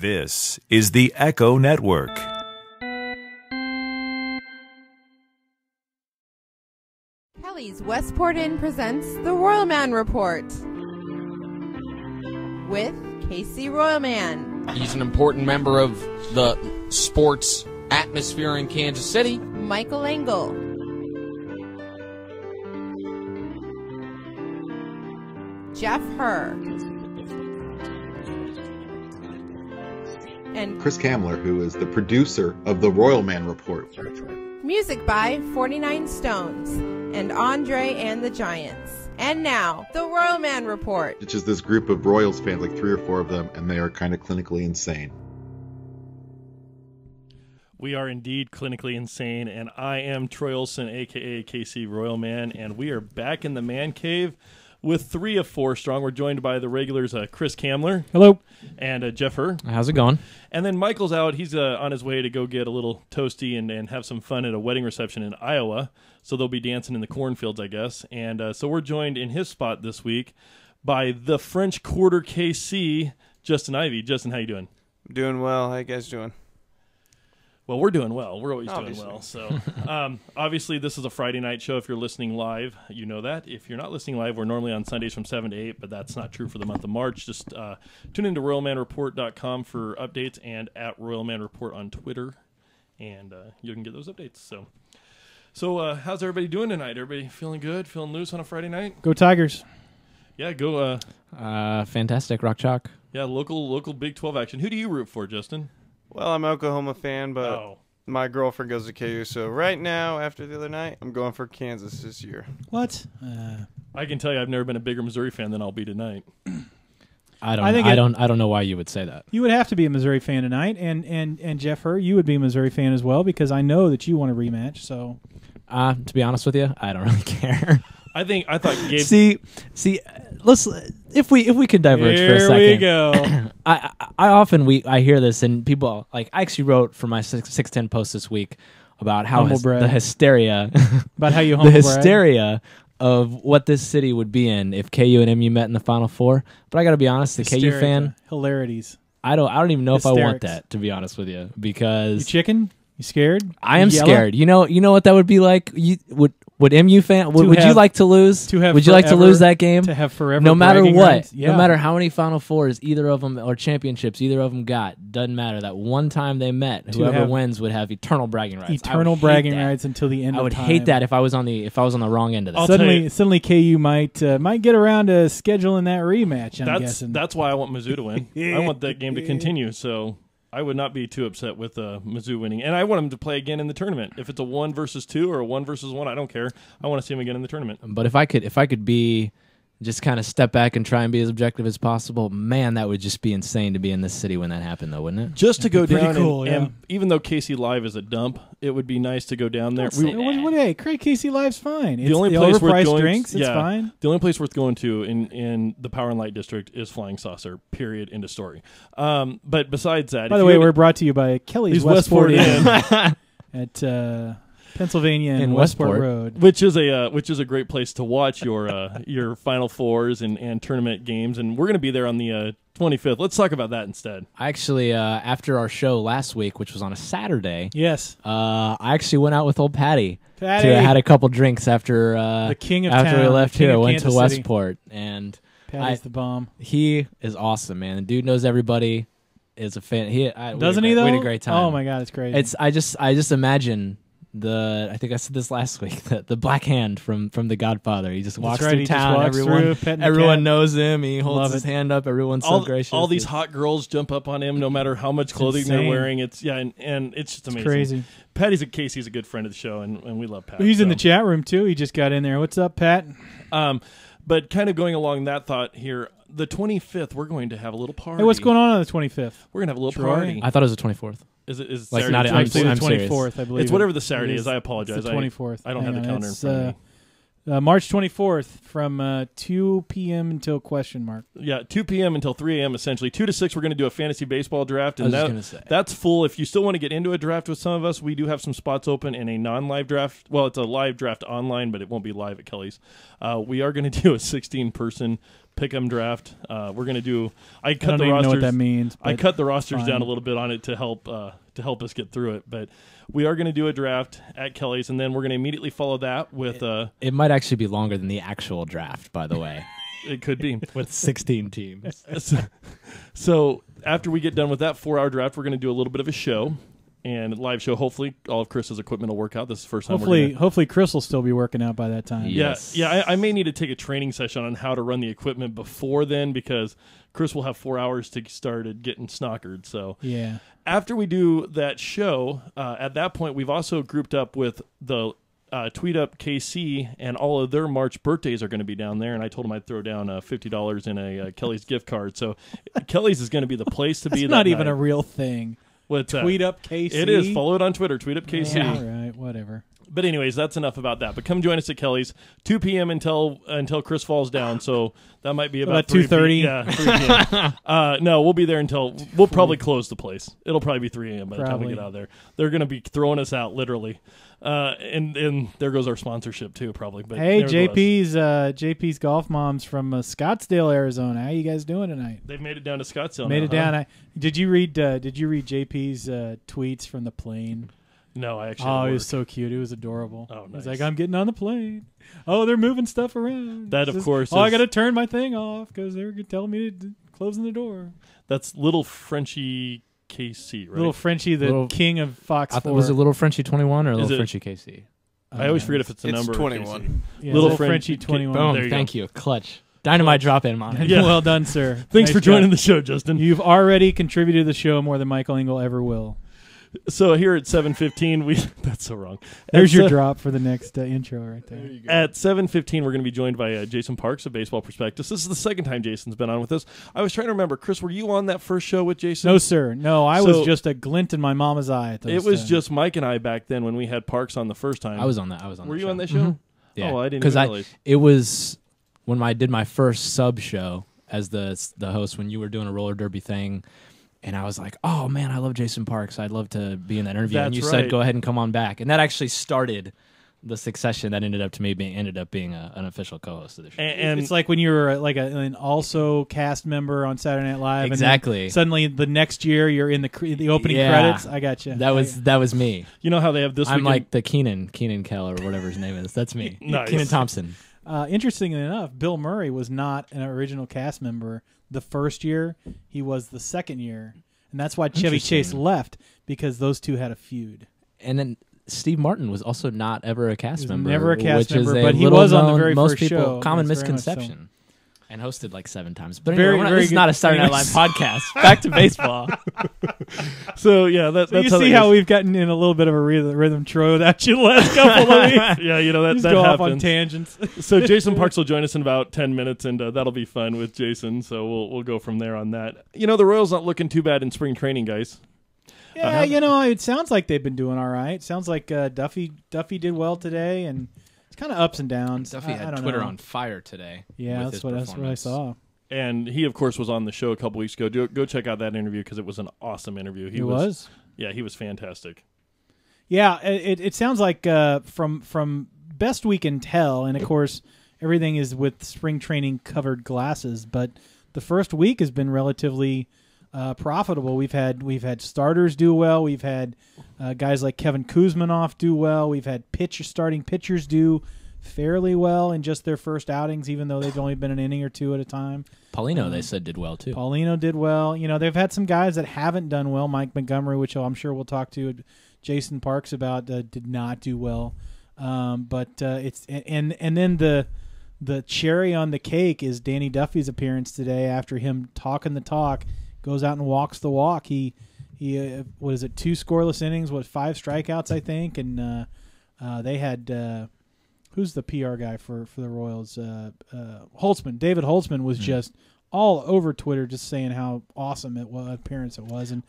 This is the Echo Network. Kelly's Westport Inn presents the Royalman Report with Casey Royalman. He's an important member of the sports atmosphere in Kansas City. Michael Engel. Jeff Herr. And Chris Kamler, who is the producer of the Royalman Report. music by 49 Stones and Andre and the Giants. And now, the Royalman Report. Which is this group of Royals fans, like 3 or 4 of them, and they are kind of clinically insane. We are indeed clinically insane, and I am Troy Olson, a.k.a. KC Royalman, and we are back in the man cave with 3 of 4 strong. We're joined by the regulars, Chris Kamler. Hello. And Jeff Herr. How's it going? And then Michael's out. He's on his way to go get a little toasty and have some fun at a wedding reception in Iowa. So they'll be dancing in the cornfields, I guess. And so we're joined in his spot this week by the French Quarter KC, Justin Ivey. Justin, how you doing? Doing well. How you guys doing? Well, we're doing well. We're always Obviously. doing well. So, obviously, this is a Friday night show. If you're listening live, you know that. If you're not listening live, we're normally on Sundays from 7 to 8, but that's not true for the month of March. Just tune into RoyalmanReport.com for updates and at RoyalmanReport on Twitter, and you can get those updates. So, how's everybody doing tonight? Everybody feeling good? Feeling loose on a Friday night? Go Tigers. Yeah, go. Fantastic. Rock Chalk. Yeah, local Big 12 action. Who do you root for, Justin? Well, I'm an Oklahoma fan, but Oh. my girlfriend goes to KU. So right now, after the other night, I'm going for Kansas this year. What? I can tell you I've never been a bigger Missouri fan than I'll be tonight. I don't know why you would say that. You would have to be a Missouri fan tonight, and Jeff Herr, you would be a Missouri fan as well, because I know that you want a rematch. So, To be honest with you, I don't really care. I thought Gabe. See, let's if we could diverge for a second. Here we go. I hear this and people I actually wrote for my 610 post this week about how the hysteria About how you the hysteria of what this city would be in if KU and MU met in the Final Four. But I got to be honest, the KU fan, hilarities. I don't even know if I want Hysterics. that, to be honest with you, because You chicken? You scared? I am Yellow? scared. You know what that would be like. Would MU fan? Would you have- like to lose? to have would you like to forever- lose that game? To have forever No matter bragging what, rights? Yeah. no matter how many Final Fours either of them or championships either of them got, doesn't matter. That one time they met, whoever have wins would have eternal bragging rights. eternal bragging rights until the end I of would time. hate that if I was on the wrong end of that. I'll tell you- Suddenly KU might get around to scheduling that rematch. I'm guessing. That's why I want Mizzou to win. I want that game to continue, so I would not be too upset with Mizzou winning. And I want them to play again in the tournament. If it's a 1 versus 2 or a 1 versus 1, I don't care. I want to see them again in the tournament. But if I could be just kind of step back and try and be as objective as possible, man, that would just be insane to be in this city when that happened, though, wouldn't it? Just to go pretty down cool, and even though KC Live is a dump, it would be nice to go down there. Hey, Craig Casey Live's fine. It's The only the place worth overpriced going, drinks. It's fine. The only place worth going to in the Power and Light District is Flying Saucer. Period. End of story. But besides that, By the way, we're brought to you by Kelly's Westport Inn Inn, at Pennsylvania and In Westport Westport. Road. which is a great place to watch your Final Fours and tournament games, and we're going to be there on the 25th. Let's talk about that instead. I actually, after our show last week, which was on a Saturday, Yes, I actually went out with old Patty. Patty. Had a couple drinks after the king of after town, we left the king here. of Went to Kansas City. Westport, and Patty's the bomb. he is awesome, man. The dude knows everybody. Is a fan. Doesn't he though? We had a great time. Oh my god, it's great. I just imagine I think I said this last week. The black hand from The Godfather. He just walks right, through he just town. walks through, petting the everyone cat. knows him. He holds Love his it. hand up. Everyone's so gracious. All these hot girls jump up on him no matter how much clothing they're insane. wearing. It's and it's just amazing. crazy. Patty's Casey's a good friend of the show, and we love Pat. He's in so. the chat room too. He just got in there. What's up, Pat? But kind of going along that thought here, the 25th, we're going to have a little party. Hey, what's going on the 25th? We're going to have a little Troy? party. I thought it was the 24th. Is it Like, Saturday? not- the I'm 24th? serious. the 24th, I believe. It's whatever the Saturday is. I apologize. It's the 24th. I don't have Hang the on, calendar in it's, front of me. March 24th from 2 p.m. until question mark. Yeah, 2 p.m. until 3 a.m. essentially. 2 to 6, we're going to do a fantasy baseball draft. I And was just going to say. that's full. If you still want to get into a draft with some of us, we do have some spots open in a non-live draft. Well, it's a live draft online, but it won't be live at Kelly's. We are going to do a 16-person pick'em draft. We're going to do. I don't even know what that means. I cut the rosters fine. down a little bit on it to help us get through it. But we are going to do a draft at Kelly's, and then we're going to immediately follow that with. It might actually be longer than the actual draft, by the way. It could be With 16 teams. So after we get done with that 4-hour draft, we're going to do a little bit of a show and a live show. Hopefully, all of Chris's equipment will work out. This is the first time. Hopefully, Chris will still be working out by that time. Yes. Yeah. I may need to take a training session on how to run the equipment before then because Chris will have 4 hours to get started getting snockered. So Yeah. after we do that show, at that point, we've also grouped up with the Tweet Up KC, and all of their March birthdays are going to be down there. And I told them I'd throw down $50 in a Kelly's gift card. So Kelly's is going to be the place to be. It's that not even night. a real thing. What's that? Tweet Up KC. It is. Follow it on Twitter. Tweet Up KC. Yeah, all right, whatever. But anyways, that's enough about that. But come join us at Kelly's, 2 p.m. until Chris falls down. So that might be about 2:30? Yeah, 3 p.m. No, we'll be there until we'll probably close the place. It'll probably be 3 a.m. by the time we Probably. get out of there. They're going to be throwing us out literally, and there goes our sponsorship too, probably. But Hey, nevertheless, JP's golf moms from Scottsdale, Arizona. How you guys doing tonight? they've made it down to Scottsdale. Made now, it down. huh? Did you read JP's tweets from the plane? No, I actually. Oh, had it to was work. so cute. It was adorable. Oh, He's nice. like, I'm getting on the plane. Oh, they're moving stuff around. That, of It's course, Oh, I is- got to turn my thing off because they're telling me to closing the door. That's little Frenchie KC, right? Little Frenchie, the Little- king of Fox 4. Was it Little Frenchie 21 or Is Little it- Frenchie KC? I always forget if it's a It's number. or 21. KC. Yeah, Little Little Frenchie Frenchie 21. Boom. There you Thank you. Clutch. Dynamite drop in on it. Yeah. Well done, sir. Thanks Nice for joining job. the show, Justin. You've already contributed to the show more than Michael Engel ever will. So here at 7:15, that's so wrong. There's At your se- drop for the next intro right there. At 7:15, we're going to be joined by Jason Parks of Baseball Prospectus. This is the second time Jason's been on with us. I was trying to remember, Chris, were you on that first show with Jason? No, sir. No, I So- was just a glint in my mama's eye at those It was times. just Mike and I back then when we had Parks on the first time. I was on that. Were you on that show? Yeah. Oh, I didn't Because even realize. it was when I did my first sub show as the host when you were doing a roller derby thing. And I was like, oh, man, I love Jason Parks. I'd love to be in that interview. And you That's said, right. go ahead and come on back. And that actually started the succession that ended up being an official co-host of the show. And It's like when you were like an also cast member on Saturday Night Live. Exactly. And then suddenly the next year you're in the opening Yeah. credits. I got you. that was me. you know how they have this I'm weekend? like the Keenan Kell or whatever his name is. That's me. Nice. Keenan Thompson. Interestingly enough, Bill Murray was not an original cast member the first year. He was the second year. And that's why Chevy Chase Interesting. left, because those two had a feud. And then Steve Martin was also not ever a cast He was member. never a cast which is member, a but he little was on the known- very most first people, show. Common Yes, very much so. misconception. And hosted like 7 times. But Very, anyway, very this is good. not a Saturday Night Live Anyways. podcast. Back to baseball. So yeah, So that's you how see that how goes. we've gotten in a little bit of a rhythm throw without you the last couple of weeks. Yeah, you know that Just that go happens. off on tangents. So Jason Parks will join us in about 10 minutes, and that'll be fun with Jason. So we'll go from there on that. You know, the Royals not looking too bad in spring training, guys. Yeah, you know, it sounds like they've been doing all right. Sounds like Duffy did well today, and it's kind of ups and downs. Duffy I had don't Twitter know. on fire today. Yeah, with that's his what I performance. saw. And he, of course, was on the show a couple weeks ago. Go check out that interview because it was an awesome interview. He was. Yeah, he was fantastic. Yeah, it sounds like from best we can tell, and of course everything is with spring training covered glasses. But the first week has been relatively profitable. We've had starters do well. We've had guys like Kevin Kuzmanoff do well. We've had starting pitchers do fairly well in just their first outings, even though they've only been an inning or two at a time. Paulino, they said, did well, too. Paulino did well. You know, they've had some guys that haven't done well. Mike Montgomery, which I'm sure we'll talk to Jason Parks about, did not do well. But it's and then the cherry on the cake is Danny Duffy's appearance today. After him talking the talk, goes out and walks the walk. He what is it? 2 scoreless innings, 5 strikeouts, I think, and they had. Who's the PR guy for the Royals? Holtzman. David Holtzman was just all over Twitter, just saying how awesome appearance it was, and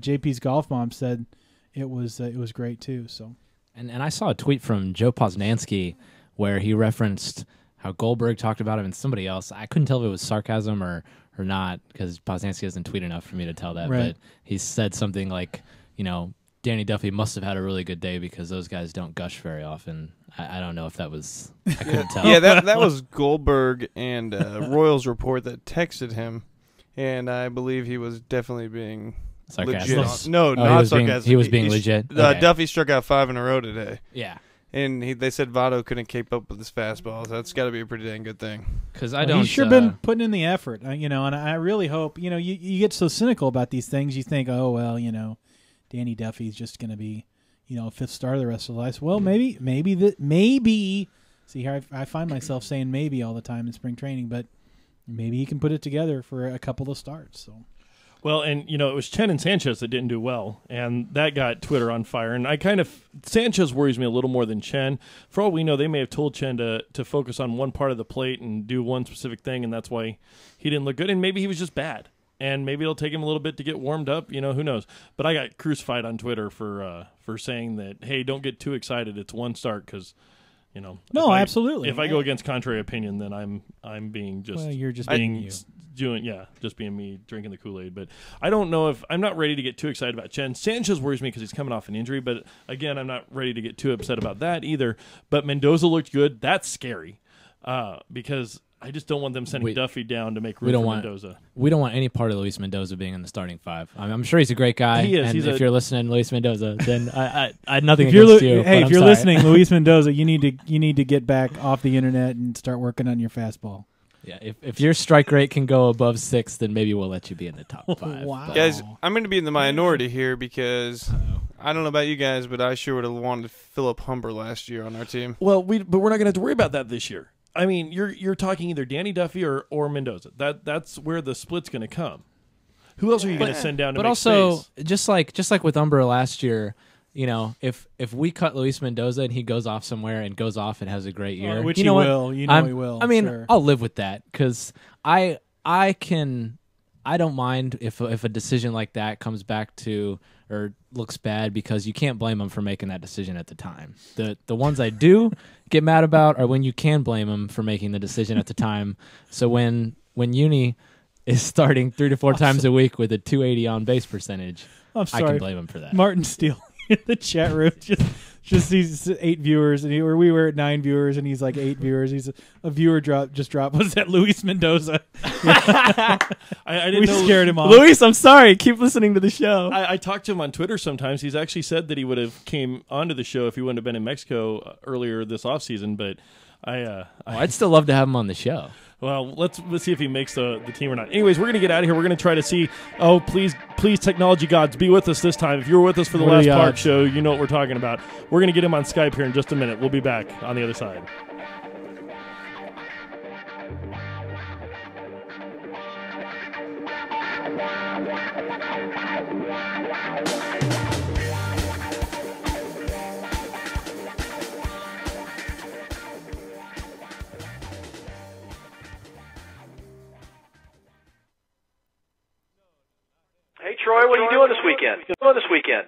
JP's golf mom said it was great too. So And I saw a tweet from Joe Posnanski where he referenced how Goldberg talked about him and somebody else. I couldn't tell if it was sarcasm or not because Posnanski doesn't tweet enough for me to tell that. Right. But he said something like, Danny Duffy must have had a really good day because those guys don't gush very often. I don't know if that was... I couldn't tell. Yeah, that was Goldberg and Royals Report that texted him, and I believe he was definitely being... Sarcastic. Legit. No, he not was being- sarcastic. he was being legit? Okay. Duffy struck out 5 in a row today. Yeah. And they said Votto couldn't keep up with his fastballs. That's got to be a pretty dang good thing. Because I don't... He's sure been putting in the effort, and I really hope, you get so cynical about these things. You think, oh, well, Danny Duffy's just going to be, a fifth star the rest of his life. Well, maybe. See, here I find myself saying maybe all the time in spring training, but maybe he can put it together for a couple of starts, so... Well, and, it was Chen and Sanchez that didn't do well, and that got Twitter on fire. And Sanchez worries me a little more than Chen. For all we know, they may have told Chen to focus on one part of the plate and do one specific thing, and that's why he didn't look good. And maybe he was just bad. And maybe it'll take him a little bit to get warmed up, who knows. But I got crucified on Twitter for saying that, hey, don't get too excited. It's one start because... No, absolutely. If I go against contrary opinion, then I'm being just... Well, you're just being you. Just being me drinking the Kool-Aid. But I don't know if... I'm not ready to get too excited about Chen. Sanchez worries me because he's coming off an injury, but again, I'm not ready to get too upset about that either. But Mendoza looked good. That's scary because I just don't want them sending Duffy down to make room for Mendoza. We don't want any part of Luis Mendoza being in the starting five. I'm sure he's a great guy. He is. And if you're listening, Luis Mendoza, then I had nothing If against you. Hey, but if you're I'm sorry. listening, Luis Mendoza, you need to get back off the internet and start working on your fastball. Yeah, if your strike rate can go above 6, then maybe we'll let you be in the top 5. Wow. But- Guys, I'm going to be in the minority here because I don't know about you guys, but I sure would have wanted Philip Humber last year on our team. Well, but we're not going to have to worry about that this year. I mean, you're talking either Danny Duffy or Mendoza. That's where the split's going to come. Who else are you going to send down to But make also, space? just like with Umber last year, if we cut Luis Mendoza and he goes off somewhere and goes off and has a great year, which you he know what? will. He will. I mean, sure. I'll live with that because I don't mind if a decision like that comes back to or looks bad because you can't blame them for making that decision at the time. The ones I do get mad about are when you can blame them for making the decision at the time. So when Uni is starting 3 to 4 times a week with a 280 on base percentage, I'm sorry. I can blame him for that. Martin Steele in the chat room just sees 8 viewers, and we were at 9 viewers, and he's like 8 viewers. He's a viewer just dropped. Was that Luis Mendoza? I didn't We know. scared him off. Luis, I'm sorry. Keep listening to the show. I talked to him on Twitter sometimes. He's actually said that he would have came onto the show if he wouldn't have been in Mexico earlier this offseason, but I'd still love to have him on the show. Well, let's see if he makes the team or not. Anyways, we're going to get out of here. We're going to try to see. Oh, please, technology gods, be with us this time. If you were with us for the What are last the Park odds? show, you know what we're talking about. We're going to get him on Skype here in just a minute. We'll be back on the other side. Hey Troy, what are you doing this weekend?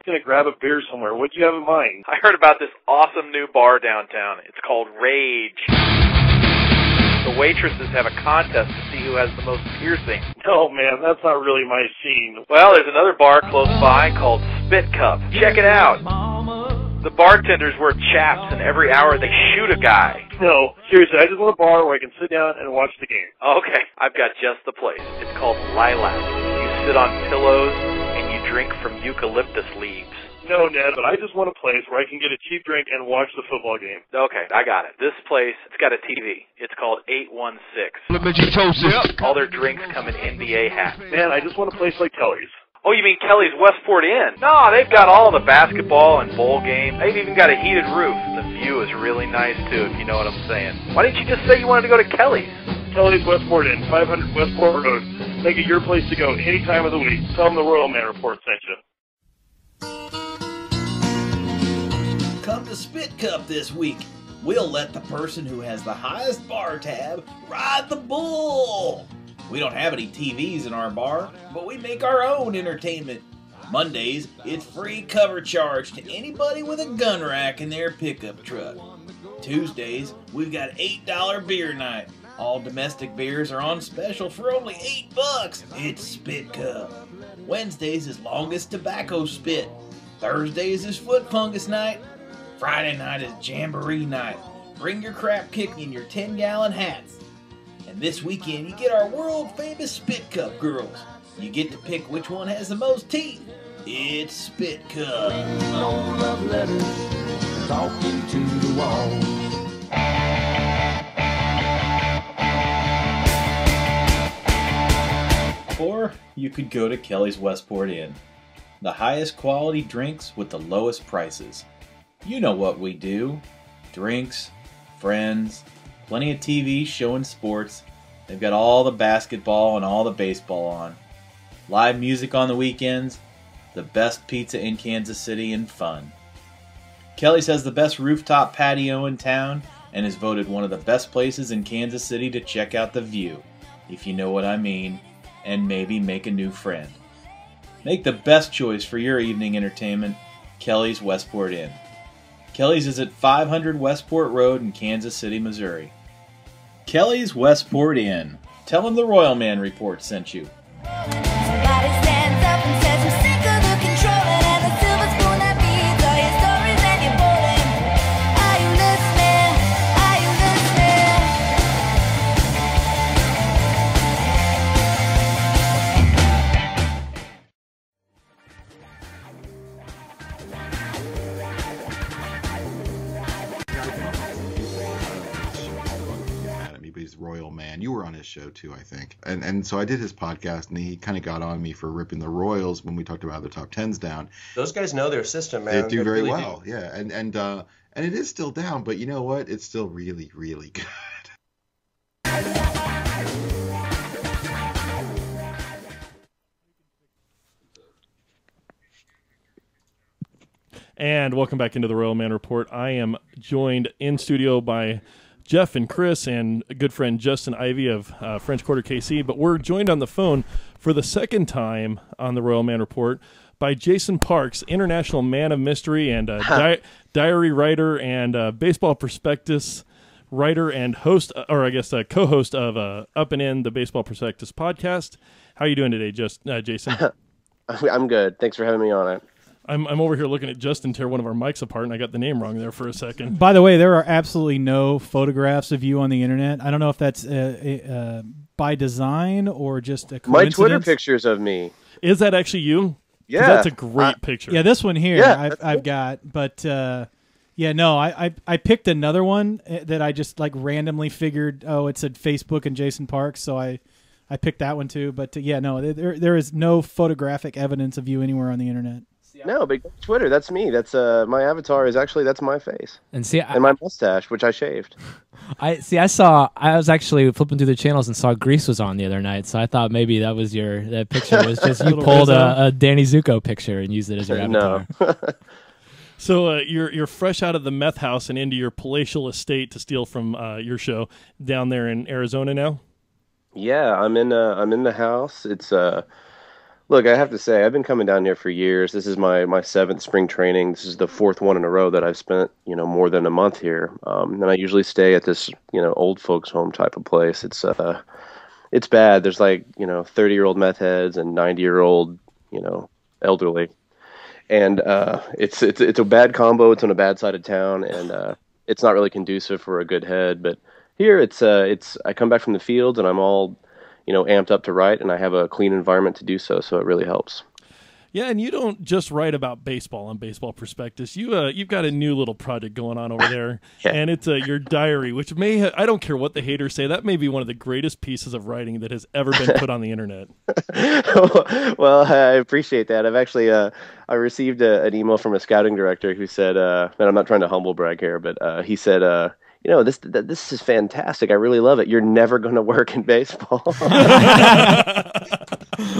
Gonna grab a beer somewhere. What do you have in mind? I heard about this awesome new bar downtown. It's called Rage. The waitresses have a contest to see who has the most piercing. No, man, that's not really my scene. Well, there's another bar close by called Spit Cup. Check it out. The bartenders wear chaps, and every hour they shoot a guy. No, seriously, I just want a bar where I can sit down and watch the game. Okay, I've got just the place. It's called Lilac. You sit on pillows, and you drink from eucalyptus leaves. No, Ned, but I just want a place where I can get a cheap drink and watch the football game. Okay, I got it. This place, it's got a TV. It's called 816. All their drinks come in NBA hats. Man, I just want a place like Kelly's. Oh, you mean Kelly's Westport Inn? No, they've got all the basketball and bowl games. They've even got a heated roof. The view is really nice, too, if you know what I'm saying. Why didn't you just say you wanted to go to Kelly's? Kelly's Westport Inn, 500 Westport Road. Make it your place to go any time of the week. Tell them the Royalman Report sent you. Come to Spit Cup this week. We'll let the person who has the highest bar tab ride the bull. We don't have any TVs in our bar, but we make our own entertainment. Mondays, it's free cover charge to anybody with a gun rack in their pickup truck. Tuesdays, we've got $8 beer night. All domestic beers are on special for only $8. It's Spit Cup. Wednesdays is longest tobacco spit. Thursdays is foot fungus night. Friday night is jamboree night. Bring your crap kick in your 10-gallon hats. And this weekend, you get our world-famous Spit Cup girls. You get to pick which one has the most teeth. It's Spit Cup. No love letters, talking to the wall. Or you could go to Kelly's Westport Inn. The highest quality drinks with the lowest prices. You know what we do. Drinks, friends, plenty of TV showing sports. They've got all the basketball and all the baseball on. Live music on the weekends. The best pizza in Kansas City and fun. Kelly's has the best rooftop patio in town and is voted one of the best places in Kansas City to check out the view, if you know what I mean, and maybe make a new friend. Make the best choice for your evening entertainment, Kelly's Westport Inn. Kelly's is at 500 Westport Road in Kansas City, Missouri. Kelly's Westport Inn. Tell them the Royalman Report sent you. Somebody stands up and says, I'm sick of the controlling and the silver spoon that feeds all your stories and your bowling. Are you listening? Are you He's Royalman. You were on his show too, I think. And so I did his podcast, and he kind of got on me for ripping the Royals when we talked about the top 10s down. Those guys know their system, man. They do very really well, do. yeah. And it is still down, but you know what? It's still really, really good. And welcome back into the Royalman Report. I am joined in studio by Jeff and Chris and a good friend Justin Ivey of French Quarter KC, but we're joined on the phone for the second time on the Royalman Report by Jason Parks, international man of mystery and diary writer and baseball prospectus writer and host, or I guess co-host of Up and In, the Baseball Prospectus podcast. How are you doing today, Jason? I'm good. Thanks for having me on it. I'm over here looking at Justin tear one of our mics apart, and I got the name wrong there for a second. By the way, there are absolutely no photographs of you on the internet. I don't know if that's by design or just a coincidence. My Twitter pictures of me. Is that actually you? Yeah. That's a great picture. Yeah, this one here I've got. But, yeah, no, I picked another one that I just like randomly figured, it said Facebook and Jason Parks, so I picked that one too. But, yeah, no, there is no photographic evidence of you anywhere on the internet. No, but Twitter, that's me. That's my avatar is actually that's my face. And my mustache, which I shaved. I was actually flipping through the channels and saw Grease was on the other night, so I thought maybe that was that picture was just you pulled a Danny Zuko picture and used it as your avatar. No. So you're fresh out of the meth house and into your palatial estate to steal from your show down there in Arizona now? Yeah, I'm in the house. It's Look, I have to say, I've been coming down here for years. This is my 7th spring training. This is the 4th one in a row that I've spent, more than a month here. And I usually stay at this, old folks home type of place. It's bad. There's 30-year-old meth heads and 90-year-old, elderly. And it's a bad combo. It's on a bad side of town, and it's not really conducive for a good head. But here, I come back from the field, and I'm all amped up to write, and I have a clean environment to do so, so it really helps. Yeah, and you don't just write about baseball on Baseball Prospectus. You've got a new little project going on over there, and it's your diary, which I don't care what the haters say, that may be one of the greatest pieces of writing that has ever been put on the internet. Well, I appreciate that. I've actually I received an email from a scouting director who said, and I'm not trying to humble brag here, but he said, this is fantastic. I really love it. You're never going to work in baseball.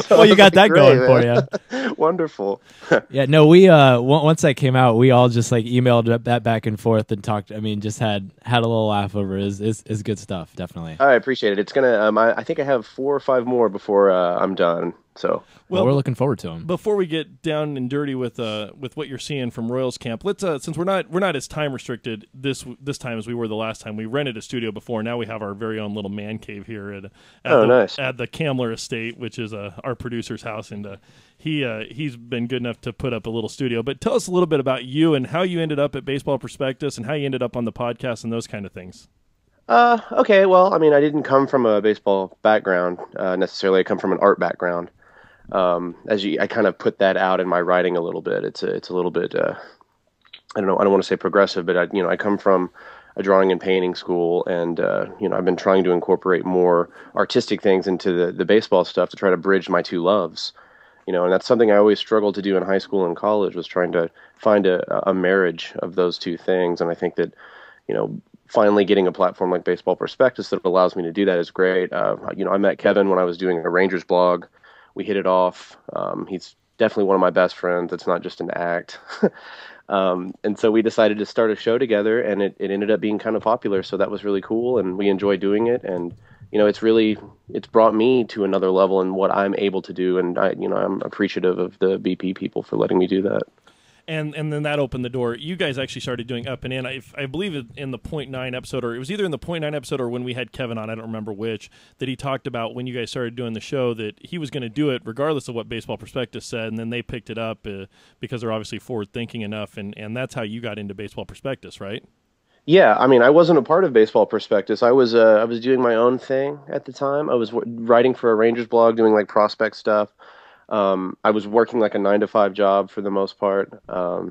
Well, you got that going for you. Wonderful. Yeah, no, we once that came out, we all just emailed that back and forth and talked. I mean, just had a little laugh over it. Is good stuff, definitely. I appreciate it. It's gonna. I think I have 4 or 5 more before I'm done. So well, we're looking forward to them. Before we get down and dirty with what you're seeing from Royals camp, let's since we're not as time restricted this time as we were the last time. We rented a studio before. Now we have our very own little man cave here at the Kamler Estate, which is our producer's house, and he's been good enough to put up a little studio. But tell us a little bit about you and how you ended up at Baseball Prospectus and how you ended up on the podcast and those kind of things. Okay. Well, I mean, I didn't come from a baseball background necessarily. I come from an art background. I kind of put that out in my writing a little bit. It's a little bit, I don't know, I don't want to say progressive, but I come from a drawing and painting school, and I've been trying to incorporate more artistic things into the baseball stuff to try to bridge my two loves. And that's something I always struggled to do in high school and college, was trying to find a marriage of those two things. And I think that, finally getting a platform like Baseball Prospectus that allows me to do that is great. I met Kevin when I was doing a Rangers blog. We hit it off. He's definitely one of my best friends. It's not just an act. And so we decided to start a show together, and it ended up being kind of popular. So that was really cool, and we enjoy doing it. And, it's brought me to another level in what I'm able to do. And I'm appreciative of the BP people for letting me do that. And then that opened the door. You guys actually started doing Up and In. I believe in the .9 episode, or it was either in the .9 episode or when we had Kevin on, I don't remember which, that he talked about when you guys started doing the show that he was going to do it regardless of what Baseball Prospectus said, and then they picked it up because they're obviously forward-thinking enough, and that's how you got into Baseball Prospectus, right? Yeah, I mean, I wasn't a part of Baseball Prospectus. I was doing my own thing at the time. I was writing for a Rangers blog, doing like prospect stuff. I was working like a 9-to-5 job for the most part.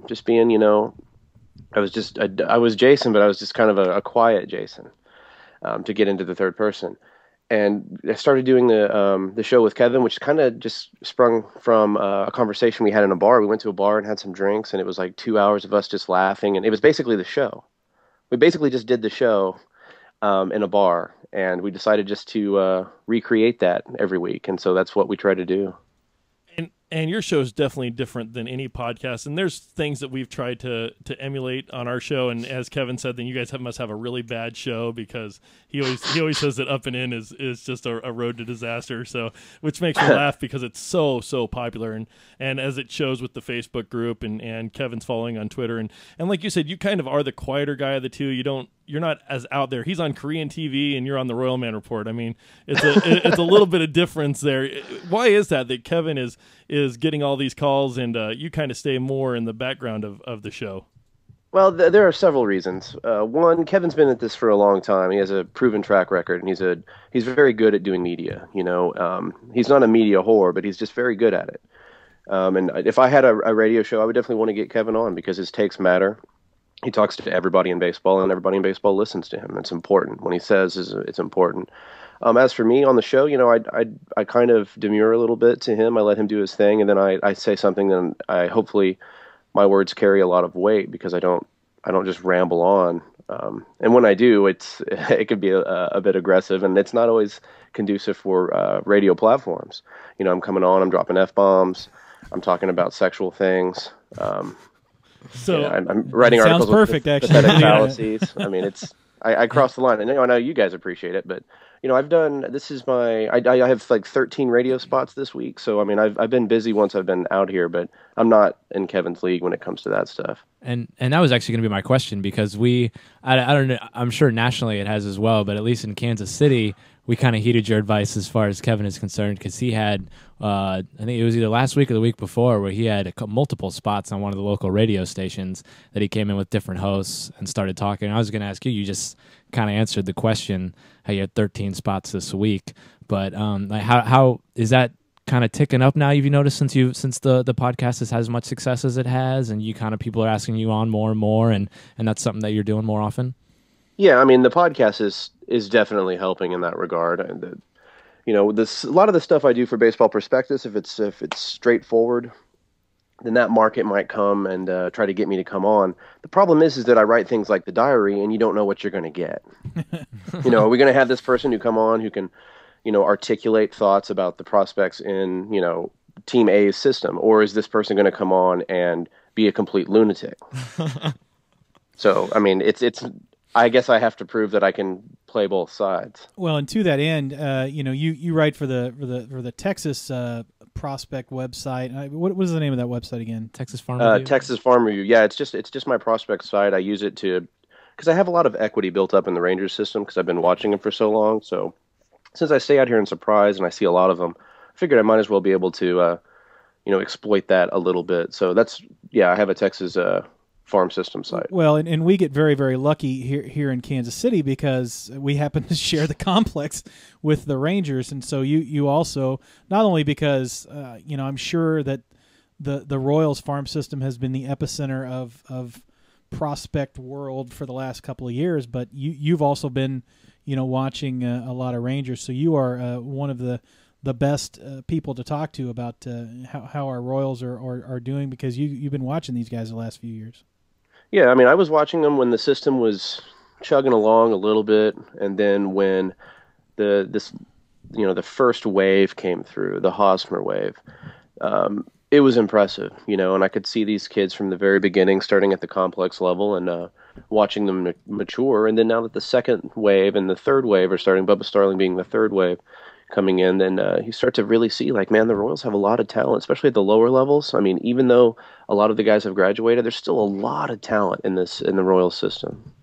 Just being, I was Jason, but I was just kind of a quiet Jason, to get into the third person. And I started doing the show with Kevin, which kind of just sprung from a conversation we had in a bar. We went to a bar and had some drinks, and it was like 2 hours of us just laughing. And it was basically the show. We basically just did the show in a bar, and we decided just to recreate that every week. And so that's what we try to do. And your show is definitely different than any podcast. And there's things that we've tried to emulate on our show. And as Kevin said, then you guys must have a really bad show, because he always says that Up and In is just a road to disaster. So, which makes me laugh because it's so popular. And as it shows with the Facebook group and Kevin's following on Twitter. And like you said, you kind of are the quieter guy of the two. You're not as out there. He's on Korean TV and you're on the Royalman Report. I mean, it's a little bit of difference there. Why is that Kevin is getting all these calls and you kind of stay more in the background of the show? Well, there are several reasons. One, Kevin's been at this for a long time. He has a proven track record, and he's very good at doing media. He's not a media whore, but he's just very good at it. And if I had a radio show, I would definitely want to get Kevin on, because his takes matter. He talks to everybody in baseball, and everybody in baseball listens to him. It's important. When he says it's important. As for me on the show, I kind of demur a little bit to him. I let him do his thing, and then I say something, and hopefully my words carry a lot of weight, because I don't just ramble on. And when I do, it could be a bit aggressive, and it's not always conducive for radio platforms. I'm coming on, I'm dropping F-bombs, I'm talking about sexual things. So I'm writing articles perfect, with actually. pathetic fallacies. I mean, I cross the line, and I know you guys appreciate it, but I've done. This is I have like 13 radio spots this week, so I mean, I've been busy once I've been out here, but I'm not in Kevin's league when it comes to that stuff. And that was actually going to be my question, because I don't know, I'm sure nationally it has as well, but at least in Kansas City, we kind of heeded your advice as far as Kevin is concerned, because he had, I think it was either last week or the week before, where he had multiple spots on one of the local radio stations that he came in with different hosts and started talking. I was going to ask you, you just kind of answered the question, how you had 13 spots this week, but how is that kind of ticking up now? You've noticed since the podcast has had as much success as it has, and you kind of people are asking you on more and more, and that's something that you're doing more often? Yeah, I mean, the podcast is definitely helping in that regard. And a lot of the stuff I do for Baseball Prospectus, if it's straightforward, then that market might come and try to get me to come on. The problem is that I write things like the diary, and you don't know what you're going to get. Are we going to have this person who come on who can, articulate thoughts about the prospects in, Team A's system, or is this person going to come on and be a complete lunatic? So, I mean, it's I guess I have to prove that I can play both sides. Well, and to that end, you write for the Texas prospect website. What is the name of that website again? Texas Farm Review? Texas Farm Review. Yeah, it's just my prospect site. I use it because I have a lot of equity built up in the Rangers system because I've been watching them for so long. So since I stay out here in Surprise and I see a lot of them, I figured I might as well be able to exploit that a little bit. So I have a Texas farm system site. Well, and we get very, very lucky here in Kansas City because we happen to share the complex with the Rangers, and so you also, not only because I'm sure that the Royals farm system has been the epicenter of prospect world for the last couple of years, but you've also been watching a lot of Rangers, so you are one of the best people to talk to about how our Royals are doing, because you've been watching these guys the last few years. Yeah, I mean, I was watching them when the system was chugging along a little bit, and then when the first wave came through, the Hosmer wave, it was impressive, and I could see these kids from the very beginning, starting at the complex level and watching them mature, and then now that the second wave and the third wave are starting, Bubba Starling being the third wave coming in, then you start to really see, like, man, the Royals have a lot of talent, especially at the lower levels. I mean, even though a lot of the guys have graduated, there's still a lot of talent in the Royals system.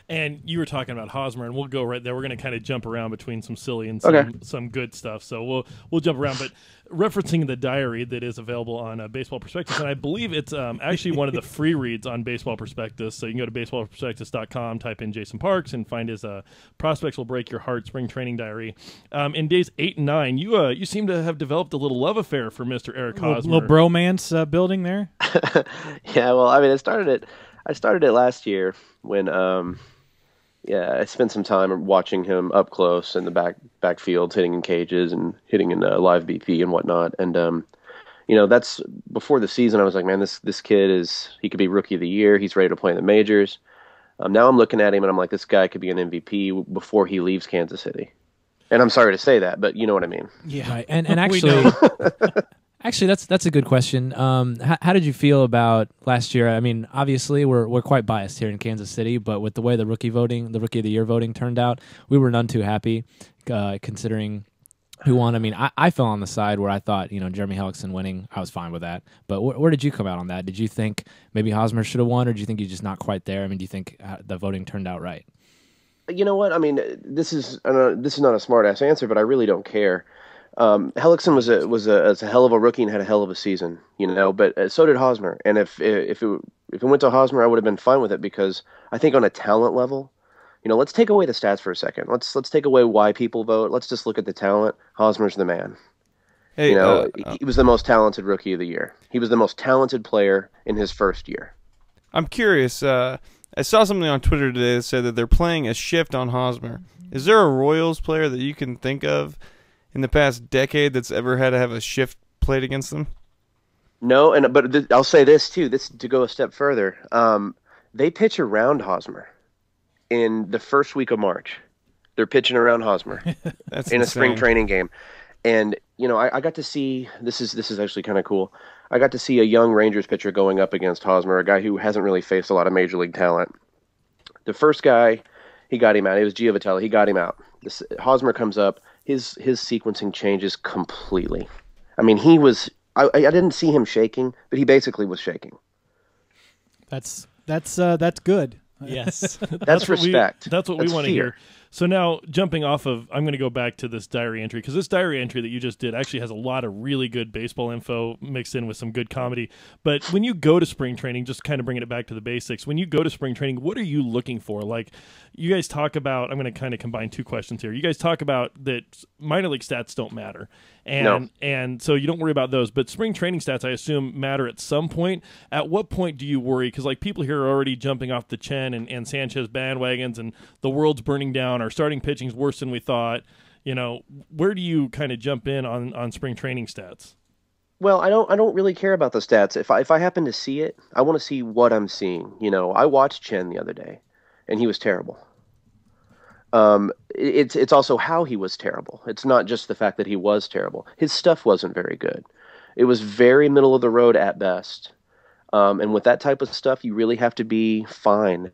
And you were talking about Hosmer, and we'll go right there. We're going to kind of jump around between some silly and some good stuff. So we'll jump around. But referencing the diary that is available on Baseball Prospectus, and I believe it's actually one of the free reads on Baseball Prospectus. So you can go to baseballprospectus.com, type in Jason Parks, and find his Prospects Will Break Your Heart Spring Training Diary. In days 8 and 9, you seem to have developed a little love affair for Mr. Eric Hosmer. Little bromance building there. Yeah, well, I mean, I started it last year when I spent some time watching him up close in the backfield, hitting in cages and hitting in live BP and whatnot. And that's before the season. I was like, man, this kid he could be Rookie of the Year. He's ready to play in the majors. Now I'm looking at him and I'm like, this guy could be an MVP before he leaves Kansas City. And I'm sorry to say that, but you know what I mean. Yeah, right. And actually. Actually, that's a good question. How did you feel about last year? I mean, obviously, we're quite biased here in Kansas City, but with the way the Rookie of the Year voting turned out, we were none too happy, considering who won. I mean, I fell on the side where I thought, Jeremy Hellickson winning, I was fine with that. But where did you come out on that? Did you think maybe Hosmer should have won, or do you think he's just not quite there? I mean, do you think the voting turned out right? You know what? I mean, this is not a smart ass answer, but I really don't care. Hellickson was a hell of a rookie and had a hell of a season, but so did Hosmer. And if it went to Hosmer, I would have been fine with it, because I think on a talent level, let's take away the stats for a second. Let's take away why people vote. Let's just look at the talent. Hosmer's the man. Hey, he was the most talented Rookie of the Year. He was the most talented player in his first year. I'm curious. I saw something on Twitter today that said that they're playing a shift on Hosmer. Is there a Royals player that you can think of in the past decade that's ever had to have a shift played against them? No, but I'll say this too. This to go a step further. They pitch around Hosmer in the first week of March. They're pitching around Hosmer in a spring training game, and I got to see. This is actually kind of cool. I got to see a young Rangers pitcher going up against Hosmer, a guy who hasn't really faced a lot of major league talent. The first guy, he got him out. It was Giovatelli. He got him out. Hosmer comes up. His sequencing changes completely. I mean, I didn't see him shaking, but he basically was shaking. That's good. Yes. That's respect. That's what we want to hear. So now, jumping off of, I'm going to go back to this diary entry, because this diary entry that you just did actually has a lot of really good baseball info mixed in with some good comedy. But when you go to spring training, just kind of bringing it back to the basics, when you go to spring training, what are you looking for? Like, you guys talk about, I'm going to kind of combine two questions here. You guys talk about that minor league stats don't matter. And so you don't worry about those. But spring training stats, I assume, matter at some point. At what point do you worry? Because people here are already jumping off the Chen and Sanchez bandwagons, and the world's burning down. Our starting pitching's worse than we thought. Where do you kind of jump in on spring training stats? Well, I don't really care about the stats. If I happen to see it, I want to see what I'm seeing. I watched Chen the other day, and he was terrible. It's also how he was terrible. It's not just the fact that he was terrible. His stuff wasn't very good. It was very middle of the road at best. And with that type of stuff, you really have to be fine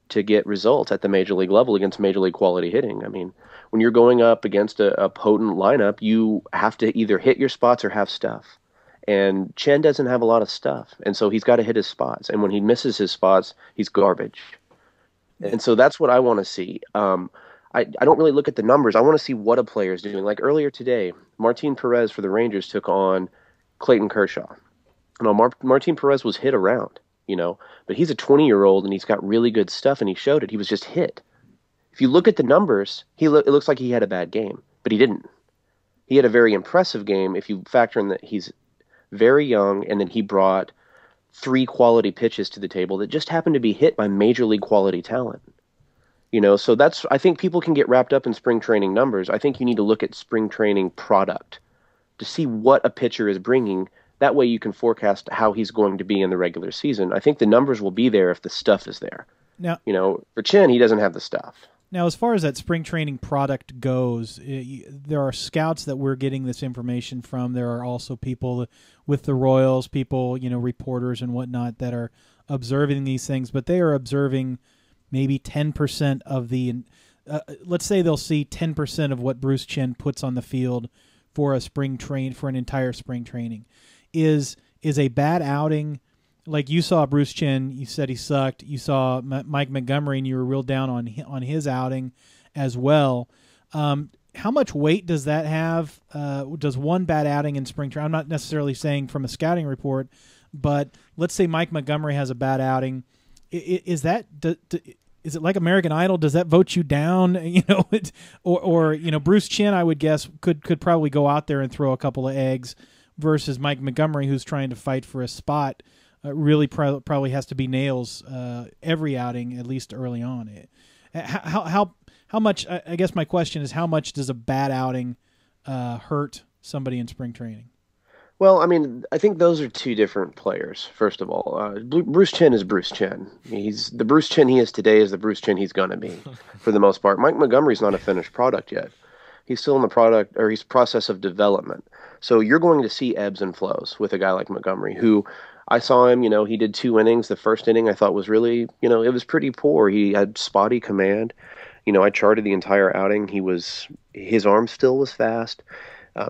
to get results at the major league level against major league quality hitting. I mean, when you're going up against a potent lineup, you have to either hit your spots or have stuff. And Chen doesn't have a lot of stuff, and so he's got to hit his spots. And when he misses his spots, he's garbage. And so that's what I want to see. I don't really look at the numbers. I want to see what a player is doing. Like earlier today, Martin Perez for the Rangers took on Clayton Kershaw. Martin Perez was hit around, but he's a 20-year-old and he's got really good stuff, and he showed it. He was just hit. If you look at the numbers, it looks like he had a bad game, but he didn't. He had a very impressive game if you factor in that he's very young, and then he brought 3 quality pitches to the table that just happened to be hit by major league quality talent. So I think people can get wrapped up in spring training numbers. I think you need to look at spring training product to see what a pitcher is bringing. That way you can forecast how he's going to be in the regular season. I think the numbers will be there if the stuff is there. Now, for Chen, he doesn't have the stuff. Now, as far as that spring training product goes, there are scouts that we're getting this information from. There are also people with the Royals, reporters and whatnot that are observing these things, but they are observing maybe 10% of the let's say they'll see 10% of what Bruce Chen puts on the field for an entire spring training. Is a bad outing, like you saw Bruce Chen, you said he sucked. You saw Mike Montgomery, and you were real down on his outing as well. How much weight does that have? Does one bad outing in spring training? I'm not necessarily saying from a scouting report, but let's say Mike Montgomery has a bad outing. Is it like American Idol? Does that vote you down? Or Bruce Chen, I would guess, could probably go out there and throw a couple of eggs, versus Mike Montgomery, who's trying to fight for a spot. Really probably has to be nails every outing, at least early on. How much? I guess my question is, how much does a bad outing hurt somebody in spring training? Well, I mean, I think those are two different players. First of all, Bruce Chen is Bruce Chen. The Bruce Chen he is today is the Bruce Chen he's going to be, for the most part. Mike Montgomery's not a finished product yet. He's still in the he's process of development. So you're going to see ebbs and flows with a guy like Montgomery, who I saw him. He did 2 innings. The first inning I thought was really, it was pretty poor. He had spotty command. I charted the entire outing. His arm still was fast.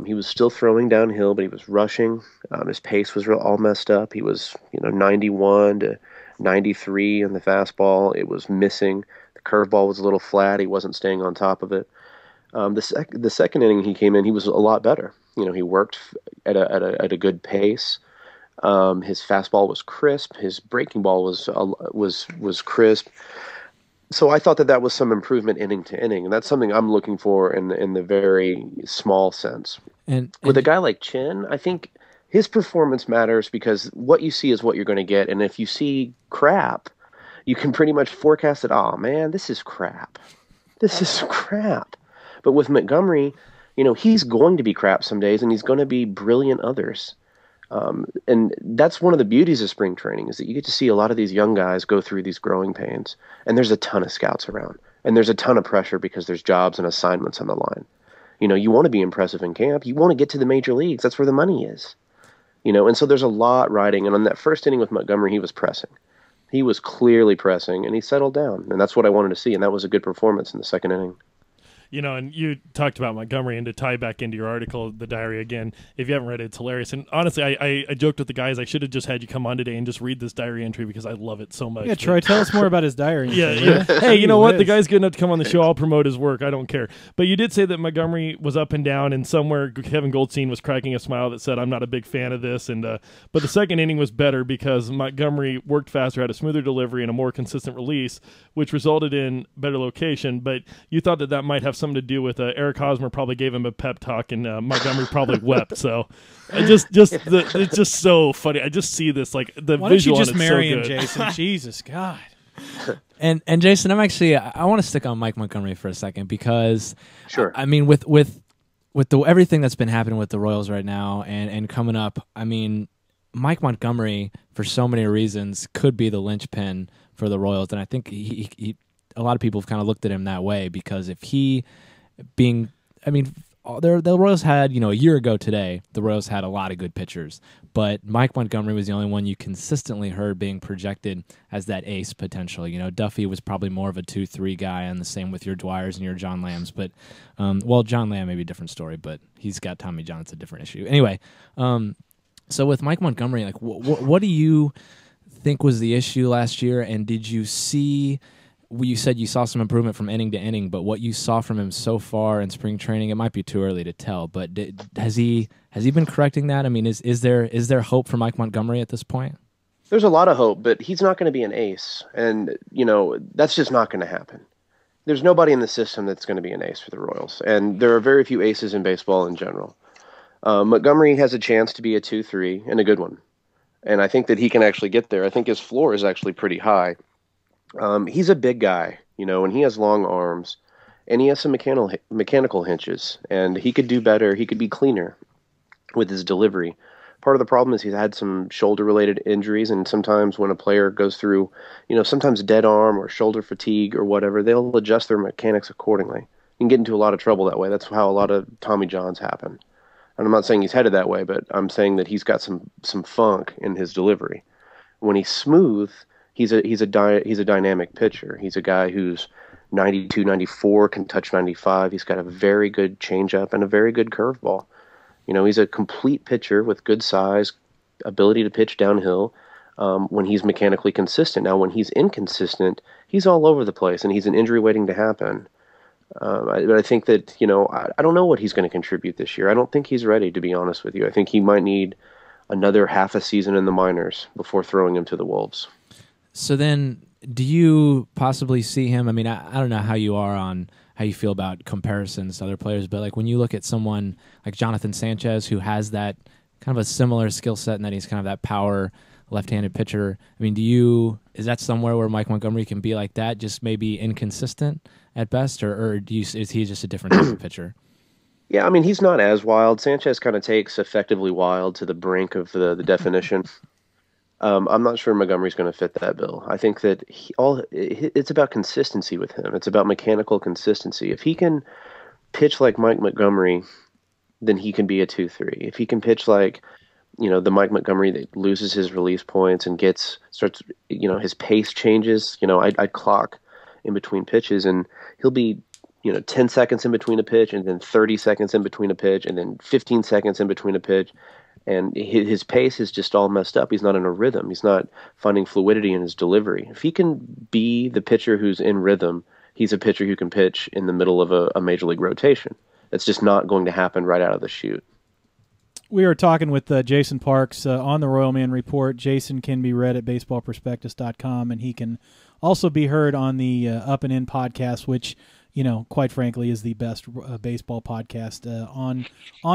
He was still throwing downhill, but he was rushing. His pace was all messed up. He was, 91 to 93 on the fastball. It was missing. The curveball was a little flat. He wasn't staying on top of it. The second inning he came in, he was a lot better. He worked at a good pace. His fastball was crisp. His breaking ball was crisp. So I thought that was some improvement inning to inning, and that's something I'm looking for in the very small sense. And with a guy like Chen, I think his performance matters, because what you see is what you're going to get, and if you see crap, you can pretty much forecast it. Oh man, this is crap. This is crap. But with Montgomery, he's going to be crap some days, and he's going to be brilliant others. And that's one of the beauties of spring training, is that you get to see a lot of these young guys go through these growing pains, and there's a ton of scouts around, and there's a ton of pressure because there's jobs and assignments on the line. You want to be impressive in camp. You want to get to the major leagues. That's where the money is. And so there's a lot riding. And on that first inning with Montgomery, he was pressing. He was clearly pressing, and he settled down, and that's what I wanted to see, and that was a good performance in the second inning. And you talked about Montgomery, and to tie back into your article, the diary again, if you haven't read it, it's hilarious. And honestly, I joked with the guys, I should have just had you come on today and just read this diary entry, because I love it so much. Yeah, Troy, tell us more about his diary. Yeah. Hey, you know what? The guy's good enough to come on the show. I'll promote his work. I don't care. But you did say that Montgomery was up and down, and somewhere Kevin Goldstein was cracking a smile that said, I'm not a big fan of this. And but the second inning was better because Montgomery worked faster, had a smoother delivery, and a more consistent release, which resulted in better location. But you thought that might have something to do with Eric Hosmer probably gave him a pep talk, and Montgomery probably wept. So it's just so funny. I just see this, like, the Why visual. Why don't you just marry so him, good. Jason? Jesus, God. And Jason, I want to stick on Mike Montgomery for a second, because sure. I mean, with everything that's been happening with the Royals right now and coming up, I mean, Mike Montgomery, for so many reasons, could be the linchpin for the Royals, and I think he a lot of people have kind of looked at him that way, because if he the Royals had, a year ago today, the Royals had a lot of good pitchers, but Mike Montgomery was the only one you consistently heard being projected as that ace potential. Duffy was probably more of a 2-3 guy, and the same with your Dwyers and your John Lambs. But, John Lamb may be a different story, but he's got Tommy John. It's a different issue. Anyway, so with Mike Montgomery, like, what do you think was the issue last year, and did you see? You said you saw some improvement from inning to inning, but what you saw from him so far in spring training, it might be too early to tell. But has he been correcting that? I mean, is there hope for Mike Montgomery at this point? There's a lot of hope, but he's not going to be an ace, and that's just not going to happen. There's nobody in the system that's going to be an ace for the Royals, and there are very few aces in baseball in general. Montgomery has a chance to be a 2-3 and a good one, and I think that he can actually get there. I think his floor is actually pretty high. He's a big guy, and he has long arms, and he has some mechanical hinges, and he could do better. He could be cleaner with his delivery. Part of the problem is he's had some shoulder-related injuries, and sometimes when a player goes through, sometimes dead arm or shoulder fatigue or whatever, they'll adjust their mechanics accordingly. You can get into a lot of trouble that way. That's how a lot of Tommy Johns happen. And I'm not saying he's headed that way, but I'm saying that he's got some funk in his delivery. When he's smooth, he's a dynamic pitcher. He's a guy who's 92, 94, can touch 95. He's got a very good changeup and a very good curveball. He's a complete pitcher with good size, ability to pitch downhill when he's mechanically consistent. Now, when he's inconsistent, he's all over the place, and he's an injury waiting to happen. But I think that, I don't know what he's going to contribute this year. I don't think he's ready, to be honest with you. I think he might need another half a season in the minors before throwing him to the Wolves. So then, do you possibly see him? I mean, I don't know how you are on how you feel about comparisons to other players, but like when you look at someone like Jonathan Sanchez, who has that kind of a similar skill set and that he's kind of that power left-handed pitcher. I mean, is that somewhere where Mike Montgomery can be like that, just maybe inconsistent at best, or is he just a different type of pitcher? Yeah, I mean, he's not as wild. Sanchez kind of takes effectively wild to the brink of the definition. I'm not sure Montgomery's going to fit that bill. I think that it's about consistency with him. It's about mechanical consistency. If he can pitch like Mike Montgomery, then he can be a 2-3. If he can pitch like, the Mike Montgomery that loses his release points and starts, his pace changes. I'd clock in between pitches, and he'll be, 10 seconds in between a pitch, and then 30 seconds in between a pitch, and then 15 seconds in between a pitch. And his pace is just all messed up. He's not in a rhythm. He's not finding fluidity in his delivery. If he can be the pitcher who's in rhythm, he's a pitcher who can pitch in the middle of a major league rotation. That's just not going to happen right out of the chute. We are talking with Jason Parks on the Royalman Report. Jason can be read at baseballprospectus.com, and he can also be heard on the Up and In podcast, which, quite frankly, is the best baseball podcast on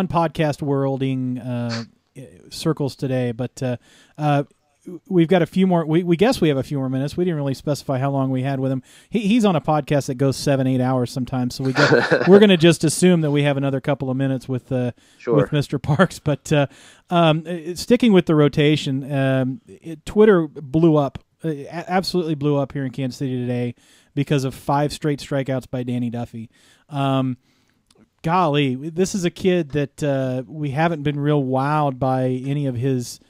podcast worlding circles today. But we've got a few more. We guess we have a few more minutes. We didn't really specify how long we had with him. He's on a podcast that goes 7-8 hours sometimes, so we're going to just assume that we have another couple of minutes with Mr. Parks. But sticking with the rotation, Twitter blew up, absolutely blew up here in Kansas City today because of 5 straight strikeouts by Danny Duffy. Golly, this is a kid that we haven't been real wowed by any of his